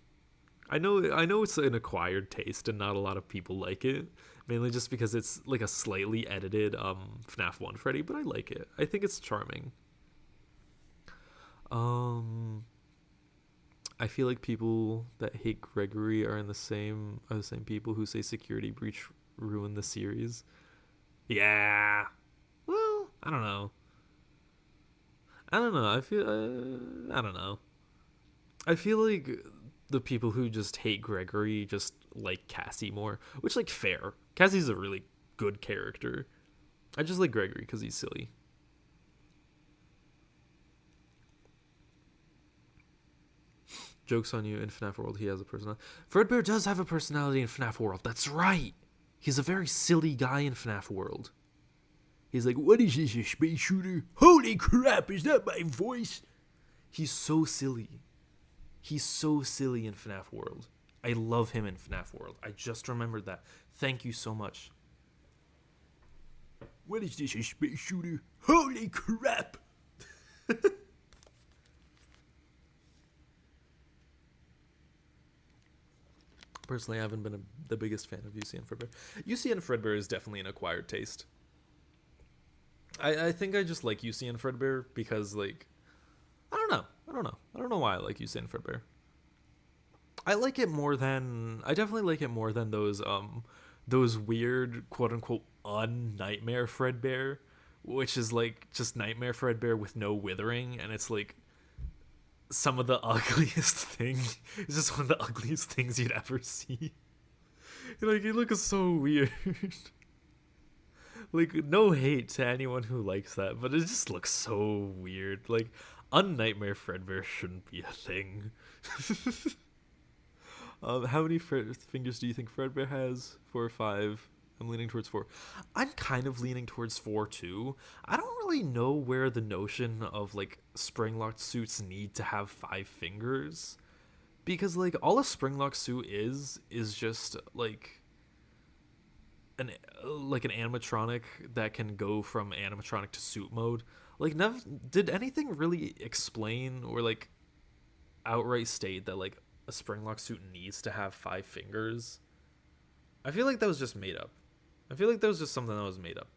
I know it's an acquired taste and not a lot of people like it, mainly just because it's like a slightly edited FNaF 1 Freddy, but I like it. I think it's charming. Um I feel like people that hate Gregory are the same people who say security breach ruined the series. Yeah. Well, I don't know. I don't know. I don't know. I feel like the people who just hate Gregory just like Cassie more, which like fair. Cassie's a really good character. I just like Gregory because he's silly. Jokes on you. In FNAF World, he has a personality. Fredbear does have a personality in FNAF World. That's right. He's a very silly guy in FNAF World. He's like, what is this, a space shooter? Holy crap, is that my voice? He's so silly. He's so silly in FNAF World. I love him in FNAF World. I just remembered that. Thank you so much. What is this, a space shooter? Holy crap! Personally, I haven't been the biggest fan of UCN Fredbear. UCN Fredbear is definitely an acquired taste. I think I just like UCN Fredbear because, like, I don't know why I like UCN Fredbear. I definitely like it more than those weird quote unquote un-nightmare Fredbear, which is like just Nightmare Fredbear with no withering, and it's like some of the ugliest thing. It's just one of the ugliest things you'd ever see. Like, it looks so weird. Like, no hate to anyone who likes that, but it just looks so weird. Like, un-nightmare Fredbear shouldn't be a thing. How many fingers do you think Fredbear has? 4 or 5? I'm leaning towards 4. I'm kind of leaning towards 4 too. I don't really know where the notion of like spring-locked suits need to have 5 fingers, because like all a spring-locked suit is just an an animatronic that can go from animatronic to suit mode. Like, did anything really explain or like outright state that like a spring-locked suit needs to have 5 fingers? I feel like that was just made up. I feel like that was just something that was made up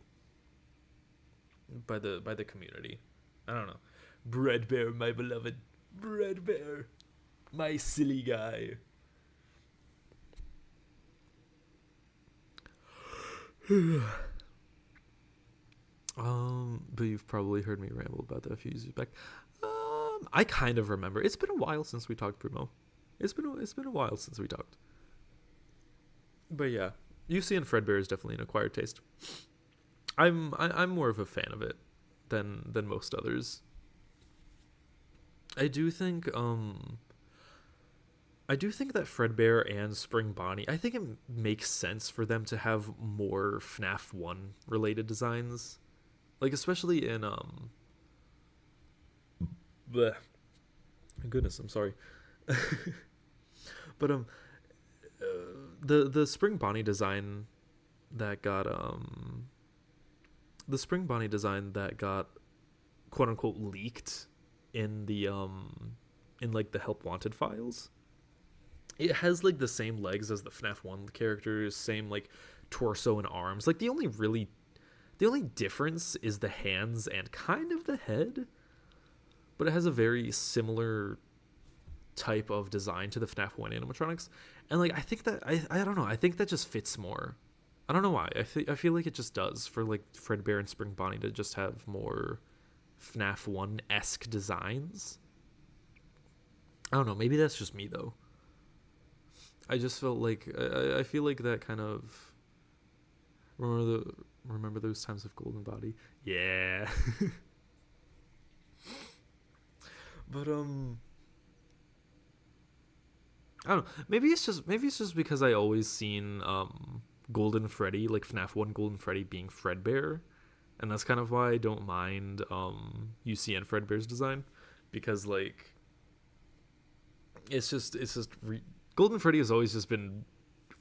by the community. I don't know. Bread Bear, my beloved. Bread Bear. My silly guy. But you've probably heard me ramble about that a few years back. I kind of remember. It's been a while since we talked, Primo. It's been a while since we talked. But yeah, UCN Fredbear is definitely an acquired taste. I'm more of a fan of it than most others. I do think that Fredbear and Spring Bonnie, I think it makes sense for them to have more FNAF 1 related designs. Like, especially in bleh. Goodness, I'm sorry. But the Spring Bonnie design that got quote unquote leaked in the in like the help wanted files. It has like the same legs as the FNaF 1 characters, same like torso and arms. Like the only difference is the hands and kind of the head, but it has a very similar type of design to the FNaF 1 animatronics. And like I think that I don't know, I think that just fits more. I don't know why. I feel like it just does for like Fredbear and Spring Bonnie to just have more FNaF 1-esque designs. I don't know, maybe that's just me though. I just felt like I feel like that kind of remember those times of Golden Body. Yeah. But I don't know. Maybe it's just because I always seen Golden Freddy, like FNaF 1 Golden Freddy being Fredbear, and that's kind of why I don't mind UCN Fredbear's design, because like Golden Freddy has always just been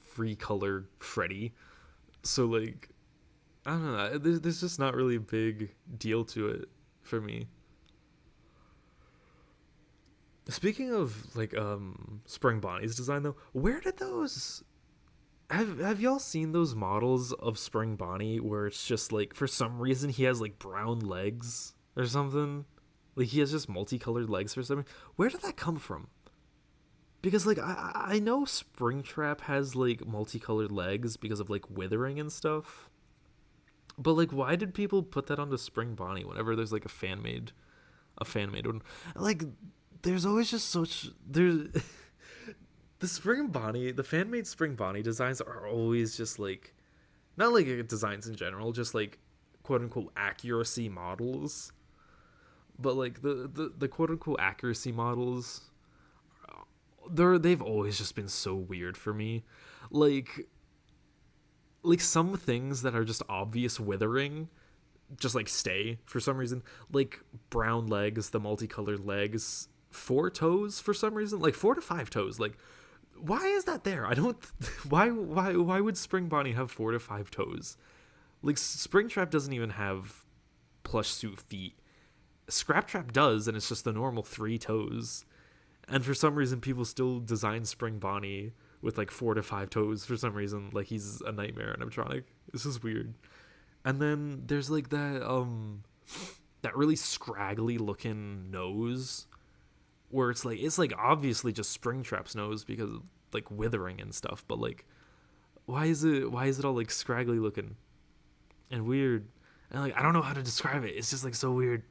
free color Freddy, so like I don't know. There's just not really a big deal to it for me. Speaking of like Spring Bonnie's design though, where did those have y'all seen those models of Spring Bonnie where it's just like for some reason he has like brown legs or something? Like he has just multicolored legs for something. Where did that come from? Because like I know Springtrap has like multicolored legs because of like withering and stuff. But like why did people put that onto Spring Bonnie whenever there's like a fan made one? Like there's always just there's the fan made Spring Bonnie designs are always just like not like designs in general, just like quote unquote accuracy models. But like the quote unquote accuracy models they've always just been so weird for me. Like some things that are just obvious withering just like stay for some reason. Like brown legs, the multicolored legs, 4 toes for some reason, like 4 to 5 toes. Like why is that there? I don't why would Spring Bonnie have 4 to 5 toes? Like Springtrap doesn't even have plush suit feet. Scraptrap does, and it's just the normal 3 toes. And for some reason, people still design Spring Bonnie with like 4 to 5 toes for some reason. Like he's a nightmare animatronic. This is weird. And then there's like that really scraggly looking nose, where it's like obviously just Springtrap's nose because of like withering and stuff. But like, why is it all like scraggly looking and weird? And like I don't know how to describe it. It's just like so weird.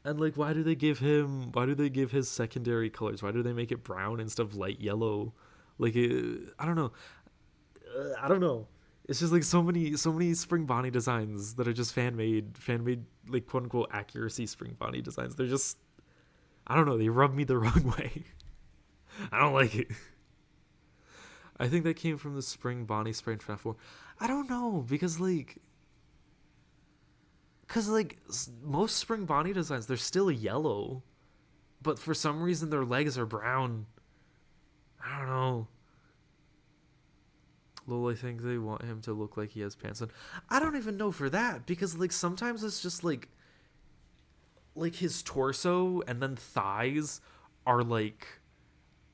And like, why do they give his secondary colors? Why do they make it brown instead of light yellow? Like, I don't know. I don't know. It's just like so many Spring Bonnie designs that are just fan made like quote unquote accuracy Spring Bonnie designs. They're just, I don't know. They rub me the wrong way. I don't like it. I think that came from the Spring Bonnie Springtrap 4. I don't know because most Spring Bonnie designs, they're still yellow, but for some reason their legs are brown. I don't know. Lol, I think they want him to look like he has pants on. I don't even know for that, because like sometimes it's just like his torso and then thighs are like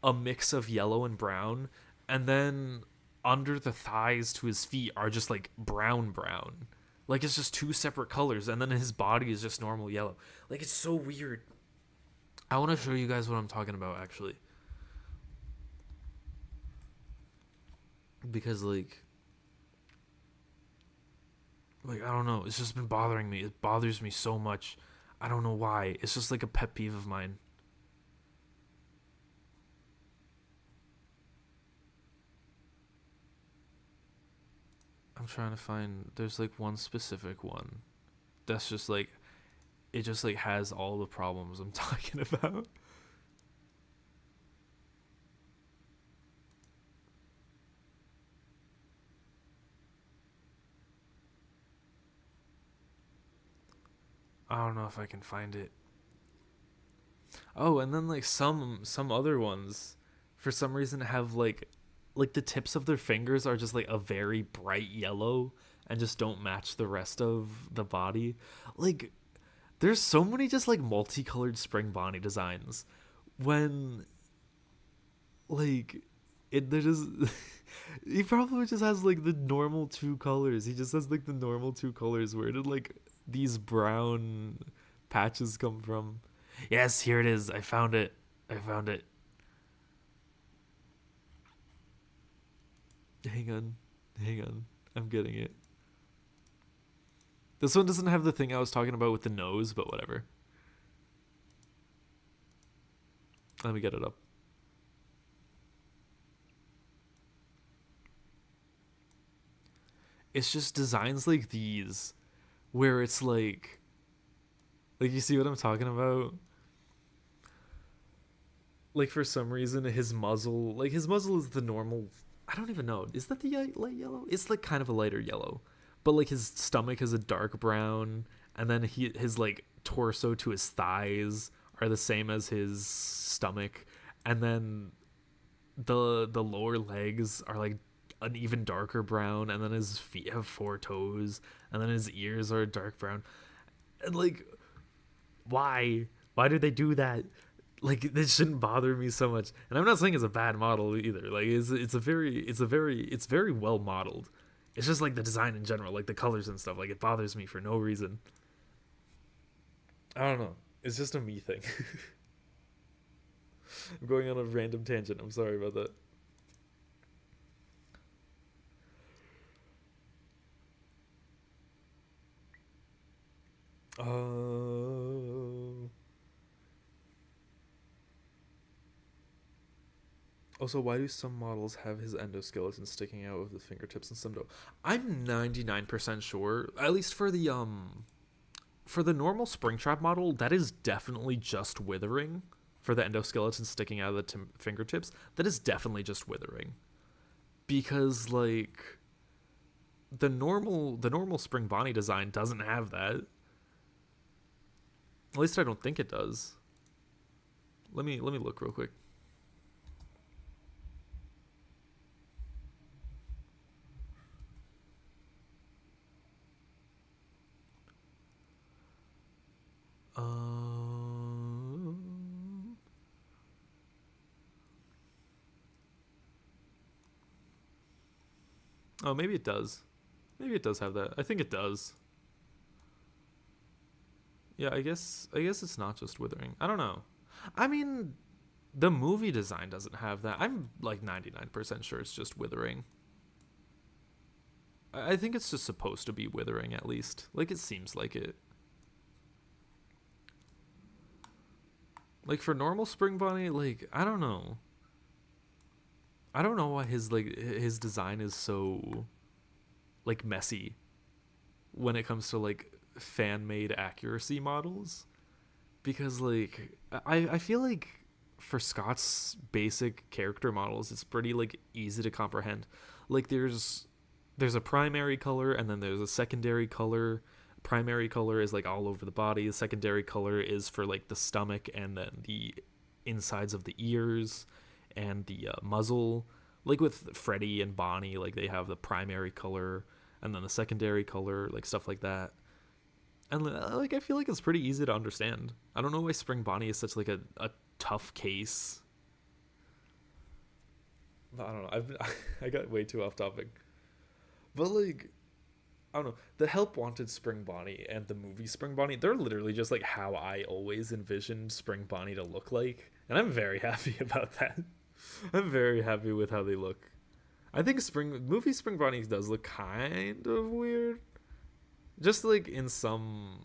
a mix of yellow and brown, and then under the thighs to his feet are just like brown. Like it's just 2 separate colors, and then his body is just normal yellow. Like it's so weird. I want to show you guys what I'm talking about actually. Because like I don't know, it's just been bothering me. It bothers me so much. I don't know why. It's just like a pet peeve of mine. I'm trying to find, there's like one specific one that's just like, it just like has all the problems I'm talking about. I don't know if I can find it. Oh, and then like some other ones for some reason have like the tips of their fingers are just like a very bright yellow and just don't match the rest of the body. Like There's so many just like multicolored spring Bonnie designs when like it there just he probably just has like the normal two colors. He just has like the normal two colors. Where did like these brown patches come from? Yes, here it is. I found it. I found it. Hang on. Hang on. I'm getting it. This one doesn't have the thing I was talking about with the nose, but whatever. Let me get it up. It's just designs like these where it's like you see what I'm talking about? Like for some reason his muzzle, like his muzzle is the normal, I don't even know. Is that the light yellow? It's like kind of a lighter yellow. But like his stomach is a dark brown, and then his like torso to his thighs are the same as his stomach, and then the lower legs are like an even darker brown, and then his feet have four toes, and then his ears are dark brown. And like, why did they do that? Like, this shouldn't bother me so much. And I'm not saying it's a bad model either. Like, it's very well modeled. It's just like the design in general, like the colors and stuff, like it bothers me for no reason. I don't know, it's just a me thing. I'm going on a random tangent, I'm sorry about that. Also, why do some models have his endoskeleton sticking out of the fingertips and some don't? I'm 99% sure, at least for the normal Springtrap model, that is definitely just withering. For the endoskeleton sticking out of the fingertips, that is definitely just withering. Because like the normal Spring Bonnie design doesn't have that. At least I don't think it does. Let me look real quick. Oh, maybe it does. Maybe it does have that. I think it does. Yeah, I guess it's not just withering. I don't know. I mean, the movie design doesn't have that. I'm like 99% sure it's just withering. I think it's just supposed to be withering at least. Like it seems like it. Like for normal Spring Bonnie, like I don't know. I don't know why his design is so like messy when it comes to like fan made accuracy models, because like I feel like for Scott's basic character models it's pretty like easy to comprehend. Like there's a primary color and then there's a secondary color. Primary color is like all over the body. The secondary color is for like the stomach and then the insides of the ears and the muzzle. Like with Freddy and Bonnie, like they have the primary color and then the secondary color, like stuff like that. And like I feel like it's pretty easy to understand. I don't know why Spring Bonnie is such like a tough case. But I don't know. I got way too off topic. But like I don't know. The Help Wanted Spring Bonnie and the movie Spring Bonnie, they're literally just like how I always envisioned Spring Bonnie to look like. And I'm very happy about that. I'm very happy with how they look. I think movie Spring Bonnie does look kind of weird. Just like in some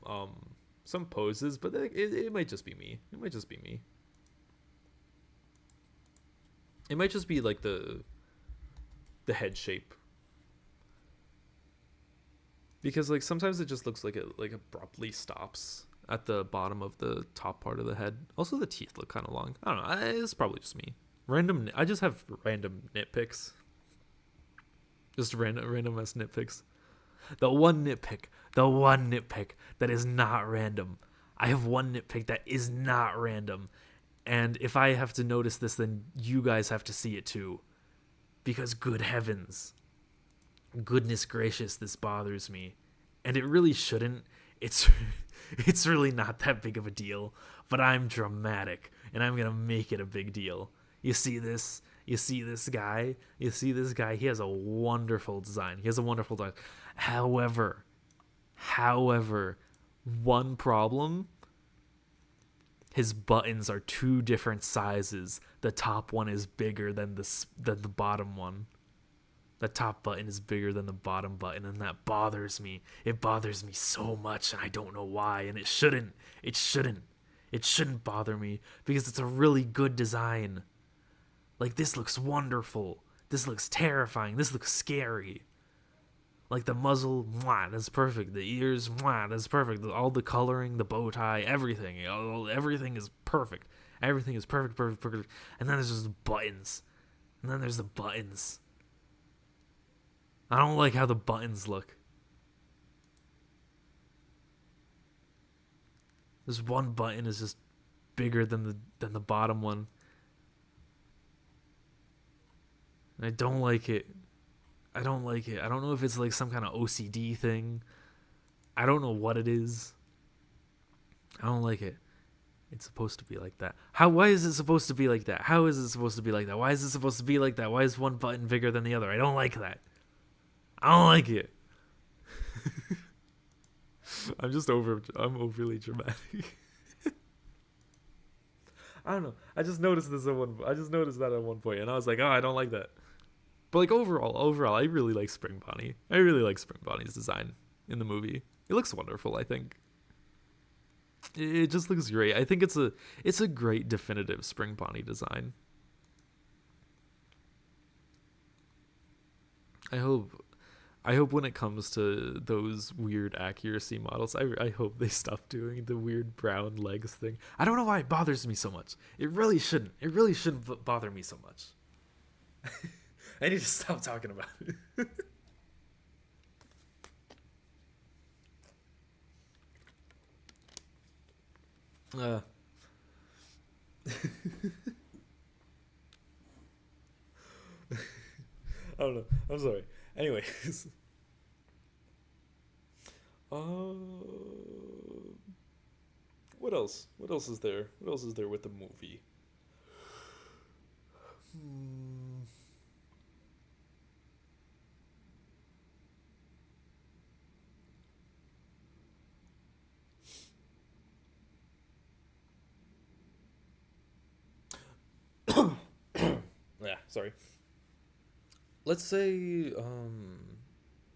poses, but it might just be me. It might just be me. It might just be like the head shape. Because like sometimes it just looks like it like abruptly stops at the bottom of the top part of the head. Also the teeth look kind of long. I don't know. It's probably just me. I just have random nitpicks. Just random ass nitpicks. The one nitpick that is not random. I have one nitpick that is not random. And if I have to notice this, then you guys have to see it too. Because good heavens. Goodness gracious, this bothers me. And it really shouldn't. It's It's really not that big of a deal, but I'm dramatic and I'm going to make it a big deal. You see this? You see this guy? You see this guy? He has a wonderful design. He has a wonderful design. However, one problem, his buttons are two different sizes. The top one is bigger than the bottom one. The top button is bigger than the bottom button, and that bothers me. It bothers me so much, and I don't know why, and it shouldn't. It shouldn't. It shouldn't bother me, because it's a really good design. Like, this looks wonderful. This looks terrifying. This looks scary. Like, the muzzle, mwah, that's perfect. The ears, mwah, that's perfect. All the coloring, the bow tie, everything. Everything is perfect. Everything is perfect. And then there's just the buttons. I don't like how the buttons look. This one button is just bigger than the bottom one. And I don't like it. I don't know if it's like some kind of OCD thing. I don't know what it is. I don't like it. It's supposed to be like that. Why is it supposed to be like that? How is it supposed to be like that? Why is it supposed to be like that? Why is one button bigger than the other? I don't like that. I don't like it. I'm overly dramatic. I don't know. I just noticed that at one point, and I was like, oh, I don't like that. But like overall, I really like Spring Bonnie. I really like Spring Bonnie's design in the movie. It looks wonderful, I think. It just looks great. I think it's a great definitive Spring Bonnie design. I hope when it comes to those weird accuracy models, I hope they stop doing the weird brown legs thing. I don't know why it bothers me so much. It really shouldn't. It really shouldn't bother me so much. I need to stop talking about it. I don't know. I'm sorry. Anyways. What else? What else is there? What else is there with the movie? Yeah, sorry. Let's say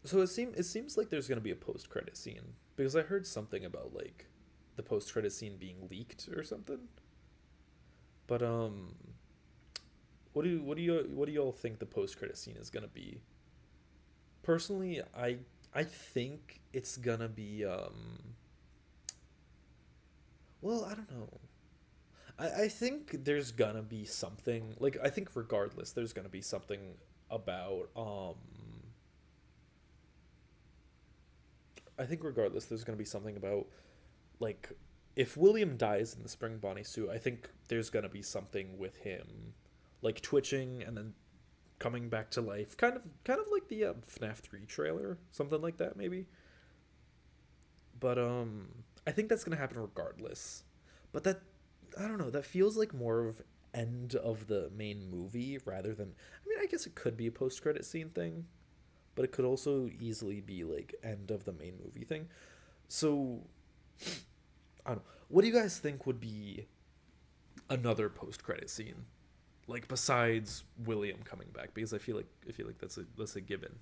so it seems like there's going to be a post-credit scene, because I heard something about like the post-credit scene being leaked or something. But what do y'all think the post-credit scene is going to be? Personally, I think it's going to be well, I don't know. I think there's gonna be something, like, I think regardless there's gonna be something about like, if William dies in the Spring Bonnie suit, I think there's gonna be something with him like twitching and then coming back to life, kind of like the FNaF 3 trailer, something like that maybe. But I think that's gonna happen regardless. But that, I don't know, that feels like more of end of the main movie rather than, I mean, I guess it could be a post-credit scene thing, but it could also easily be like end of the main movie thing. So I don't know. What do you guys think would be another post-credit scene, like besides William coming back? Because I feel like that's a given.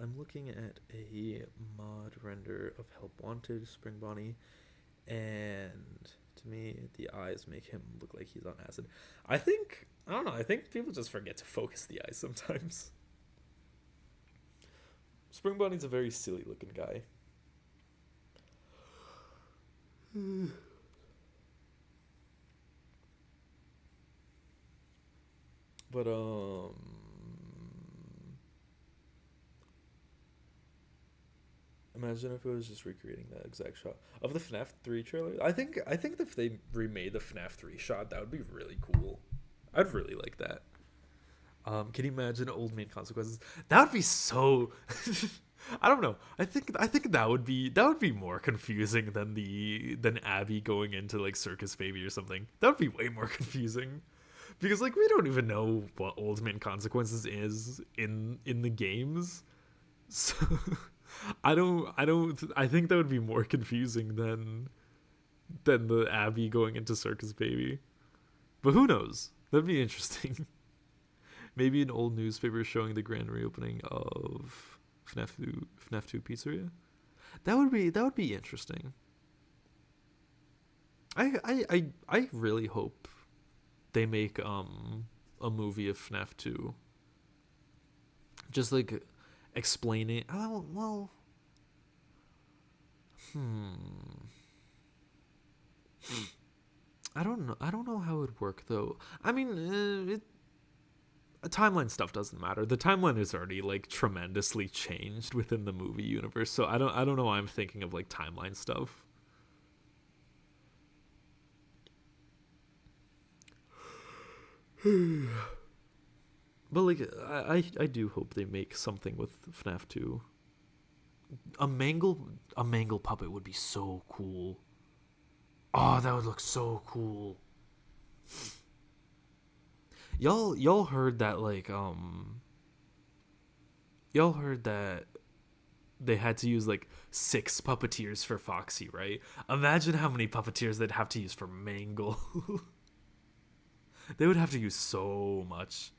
I'm looking at a mod render of Help Wanted Spring Bonnie, and to me, the eyes make him look like he's on acid. I don't know, I think people just forget to focus the eyes sometimes. Spring Bonnie's a very silly looking guy. But imagine if it was just recreating that exact shot of the FNaF 3 trailer. I think if they remade the FNaF 3 shot, that would be really cool. I'd really like that. Can you imagine Old Main Consequences? That would be so I don't know. I think that would be more confusing than than Abby going into like Circus Baby or something. That would be way more confusing because like we don't even know what Old Man Consequences is in the games. So I think that would be more confusing than the Abby going into Circus Baby. But who knows? That'd be interesting. Maybe an old newspaper showing the grand reopening of FNaF 2 Pizzeria. That would be interesting. I really hope they make a movie of FNaF 2. Just like explaining. Oh well. Hmm. I don't know. I don't know how it would work though. I mean, timeline stuff doesn't matter. The timeline is already like tremendously changed within the movie universe, so I don't know why I'm thinking of like timeline stuff. But like I do hope they make something with FNAF 2. A mangle a mangle puppet would be so cool. Oh, that would look so cool. Y'all heard that y'all heard that they had to use like 6 puppeteers for Foxy, right? Imagine how many puppeteers they'd have to use for Mangle. They would have to use so much.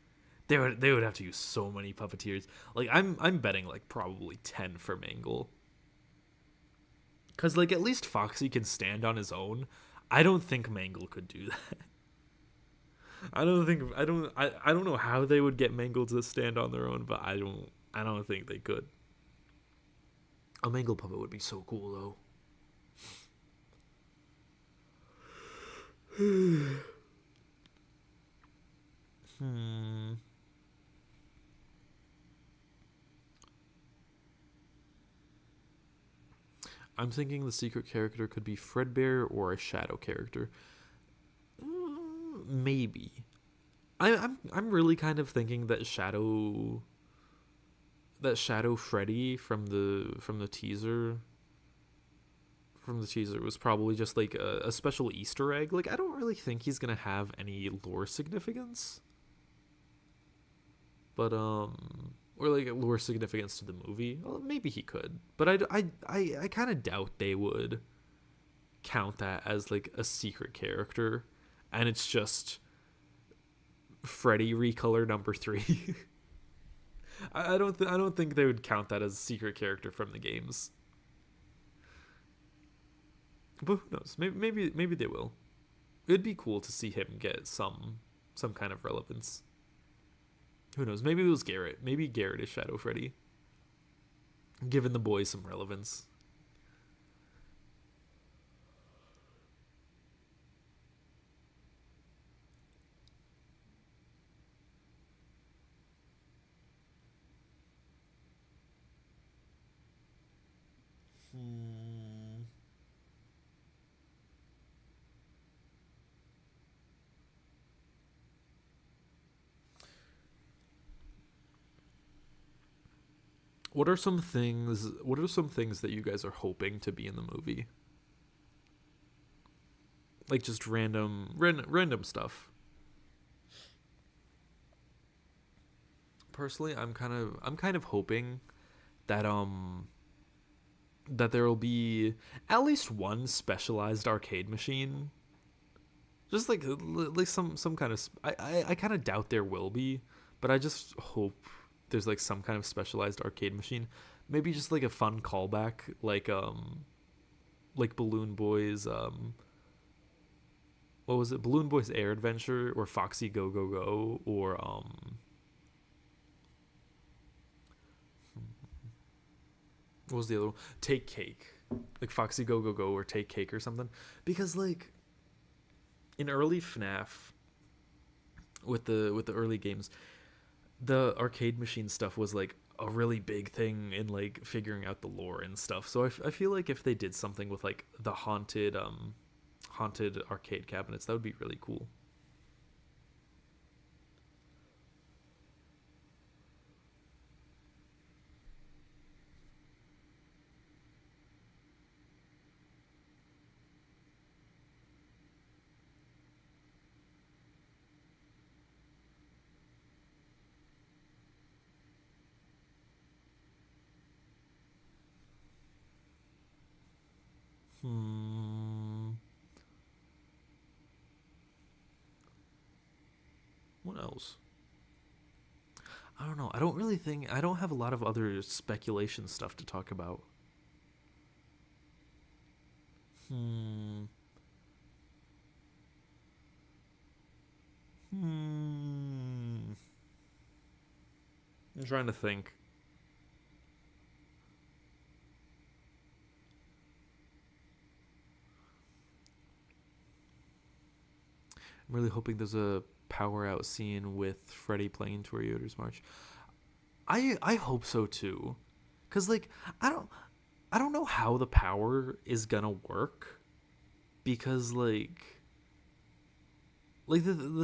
They would have to use so many puppeteers. Like I'm betting like probably 10 for Mangle. Cause like at least Foxy can stand on his own. I don't think Mangle could do that. I don't know how they would get Mangle to stand on their own, but I don't think they could. A Mangle puppet would be so cool though. Hmm. I'm thinking the secret character could be Fredbear or a shadow character. Maybe. I'm really kind of thinking that Shadow Freddy from the teaser was probably just like a special Easter egg. Like I don't really think he's gonna have any lore significance, but or like lore significance to the movie. Well, maybe he could, but I kind of doubt they would count that as like a secret character, and it's just Freddy recolor number three. I don't think they would count that as a secret character from the games. But who knows? Maybe they will. It'd be cool to see him get some kind of relevance. Who knows? Maybe it was Garrett. Maybe Garrett is Shadow Freddy, giving the boys some relevance. Hmm. What are some things that you guys are hoping to be in the movie? Like just random stuff. Personally, I'm kind of hoping that that there will be at least one specialized arcade machine. Just like some kind of I kind of doubt there will be, but I just hope there's like some kind of specialized arcade machine. Maybe just like a fun callback like Balloon Boys what was it? Balloon Boys Air Adventure or Foxy Go Go Go or what was the other one? Take Cake. Like Foxy Go Go Go or Take Cake or something. Because like in early FNAF with the early games, the arcade machine stuff was like a really big thing in like figuring out the lore and stuff. So I feel like if they did something with like the haunted arcade cabinets, that would be really cool. Hmm. What else? I don't know. I don't really think I don't have a lot of other speculation stuff to talk about. Hmm. Hmm. I'm trying to think. I'm really hoping there's a power out scene with Freddy playing Toyota's March. I hope so too, cause like I don't I don't know how the power is gonna work because the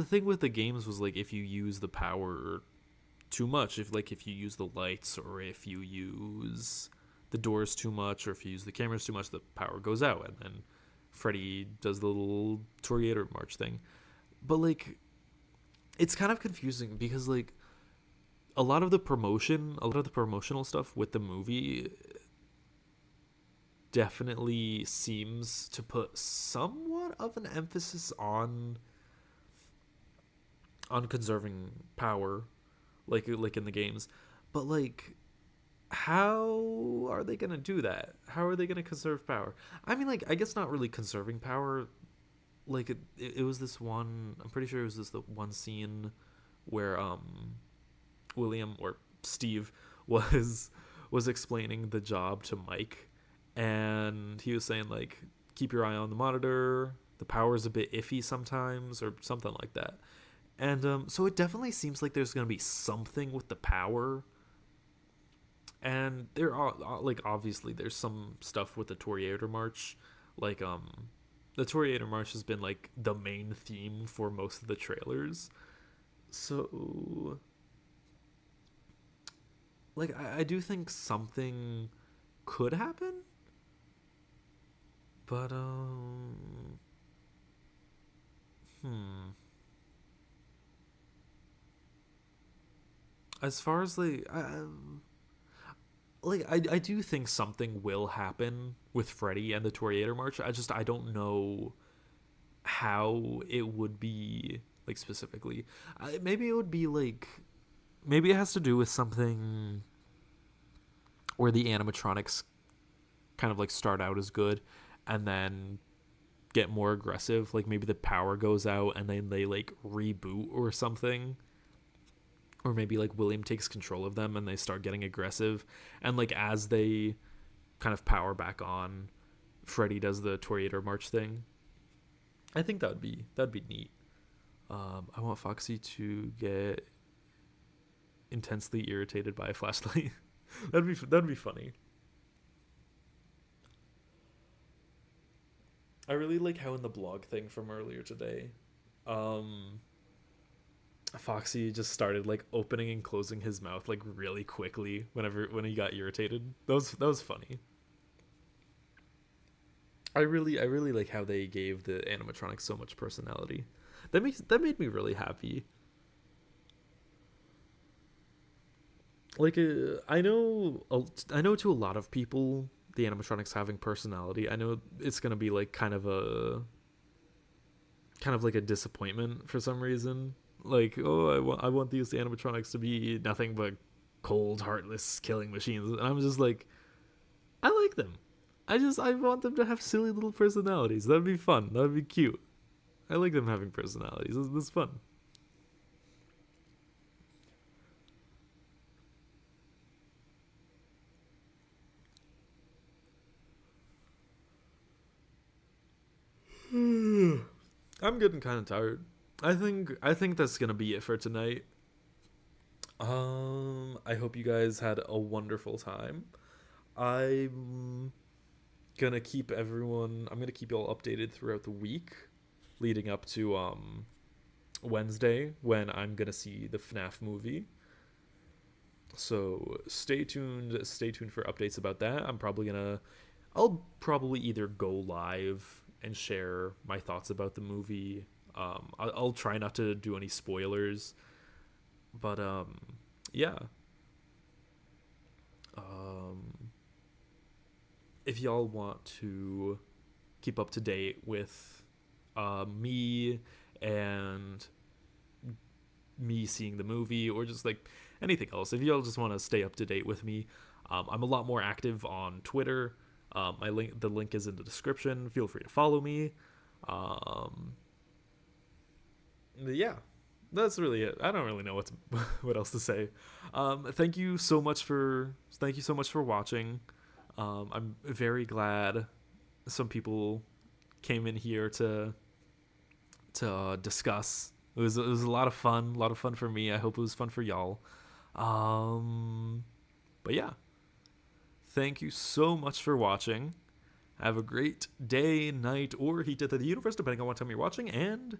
thing with the games was like if you use the power too much, if you use the lights or if you use the doors too much or if you use the cameras too much, the power goes out and then Freddy does the little Toreador March thing. But like it's kind of confusing because like a lot of the promotional stuff with the movie definitely seems to put somewhat of an emphasis on conserving power, like in the games. But like, how are they gonna do that? How are they gonna conserve power? I mean, like, I guess not really conserving power. Like, it was this one. I'm pretty sure it was this the one scene where William or Steve was was explaining the job to Mike, and he was saying like, keep your eye on the monitor. The power's a bit iffy sometimes, or something like that. And so it definitely seems like there's gonna be something with the power, and there are like obviously there's some stuff with the Toreador March, like the Toreador March has been like the main theme for most of the trailers. So like I do think something could happen, but hmm. As far as I do think something will happen with Freddy and the Toreador March. I don't know how it would be like specifically. Maybe it would be like maybe it has to do with something where the animatronics kind of like start out as good and then get more aggressive. Like maybe the power goes out and then they like reboot or something. Or maybe like William takes control of them and they start getting aggressive. And like as they kind of power back on, Freddy does the Toreador March thing. I think that'd be neat. I want Foxy to get intensely irritated by a flashlight. That'd be funny. I really like how in the blog thing from earlier today, um, Foxy just started like opening and closing his mouth like really quickly when he got irritated. That was funny. I really like how they gave the animatronics so much personality. That made me really happy. Like I know to a lot of people the animatronics having personality. I know it's gonna be like kind of like a disappointment for some reason. Like, oh, I want these animatronics to be nothing but cold, heartless killing machines, and I'm just like, I like them. I want them to have silly little personalities. That'd be fun. That'd be cute. I like them having personalities. This is fun. I'm getting kind of tired. I think that's gonna be it for tonight. I hope you guys had a wonderful time. I'm gonna keep everyone. I'm gonna keep you all updated throughout the week, leading up to Wednesday when I'm gonna see the FNaF movie. So stay tuned. Stay tuned for updates about that. I'll probably either go live and share my thoughts about the movie. I'll try not to do any spoilers, but yeah. Um, if y'all want to keep up to date with me and me seeing the movie, or just like anything else, if y'all just want to stay up to date with me, I'm a lot more active on Twitter. The link is in the description. Feel free to follow me. Um, yeah, that's really it. I don't really know what else to say. Thank you so much for watching. I'm very glad some people came in here to discuss. It was a lot of fun for me. I hope it was fun for y'all. Um, but yeah, thank you so much for watching. Have a great day, night, or heat death of the universe, depending on what time you're watching, and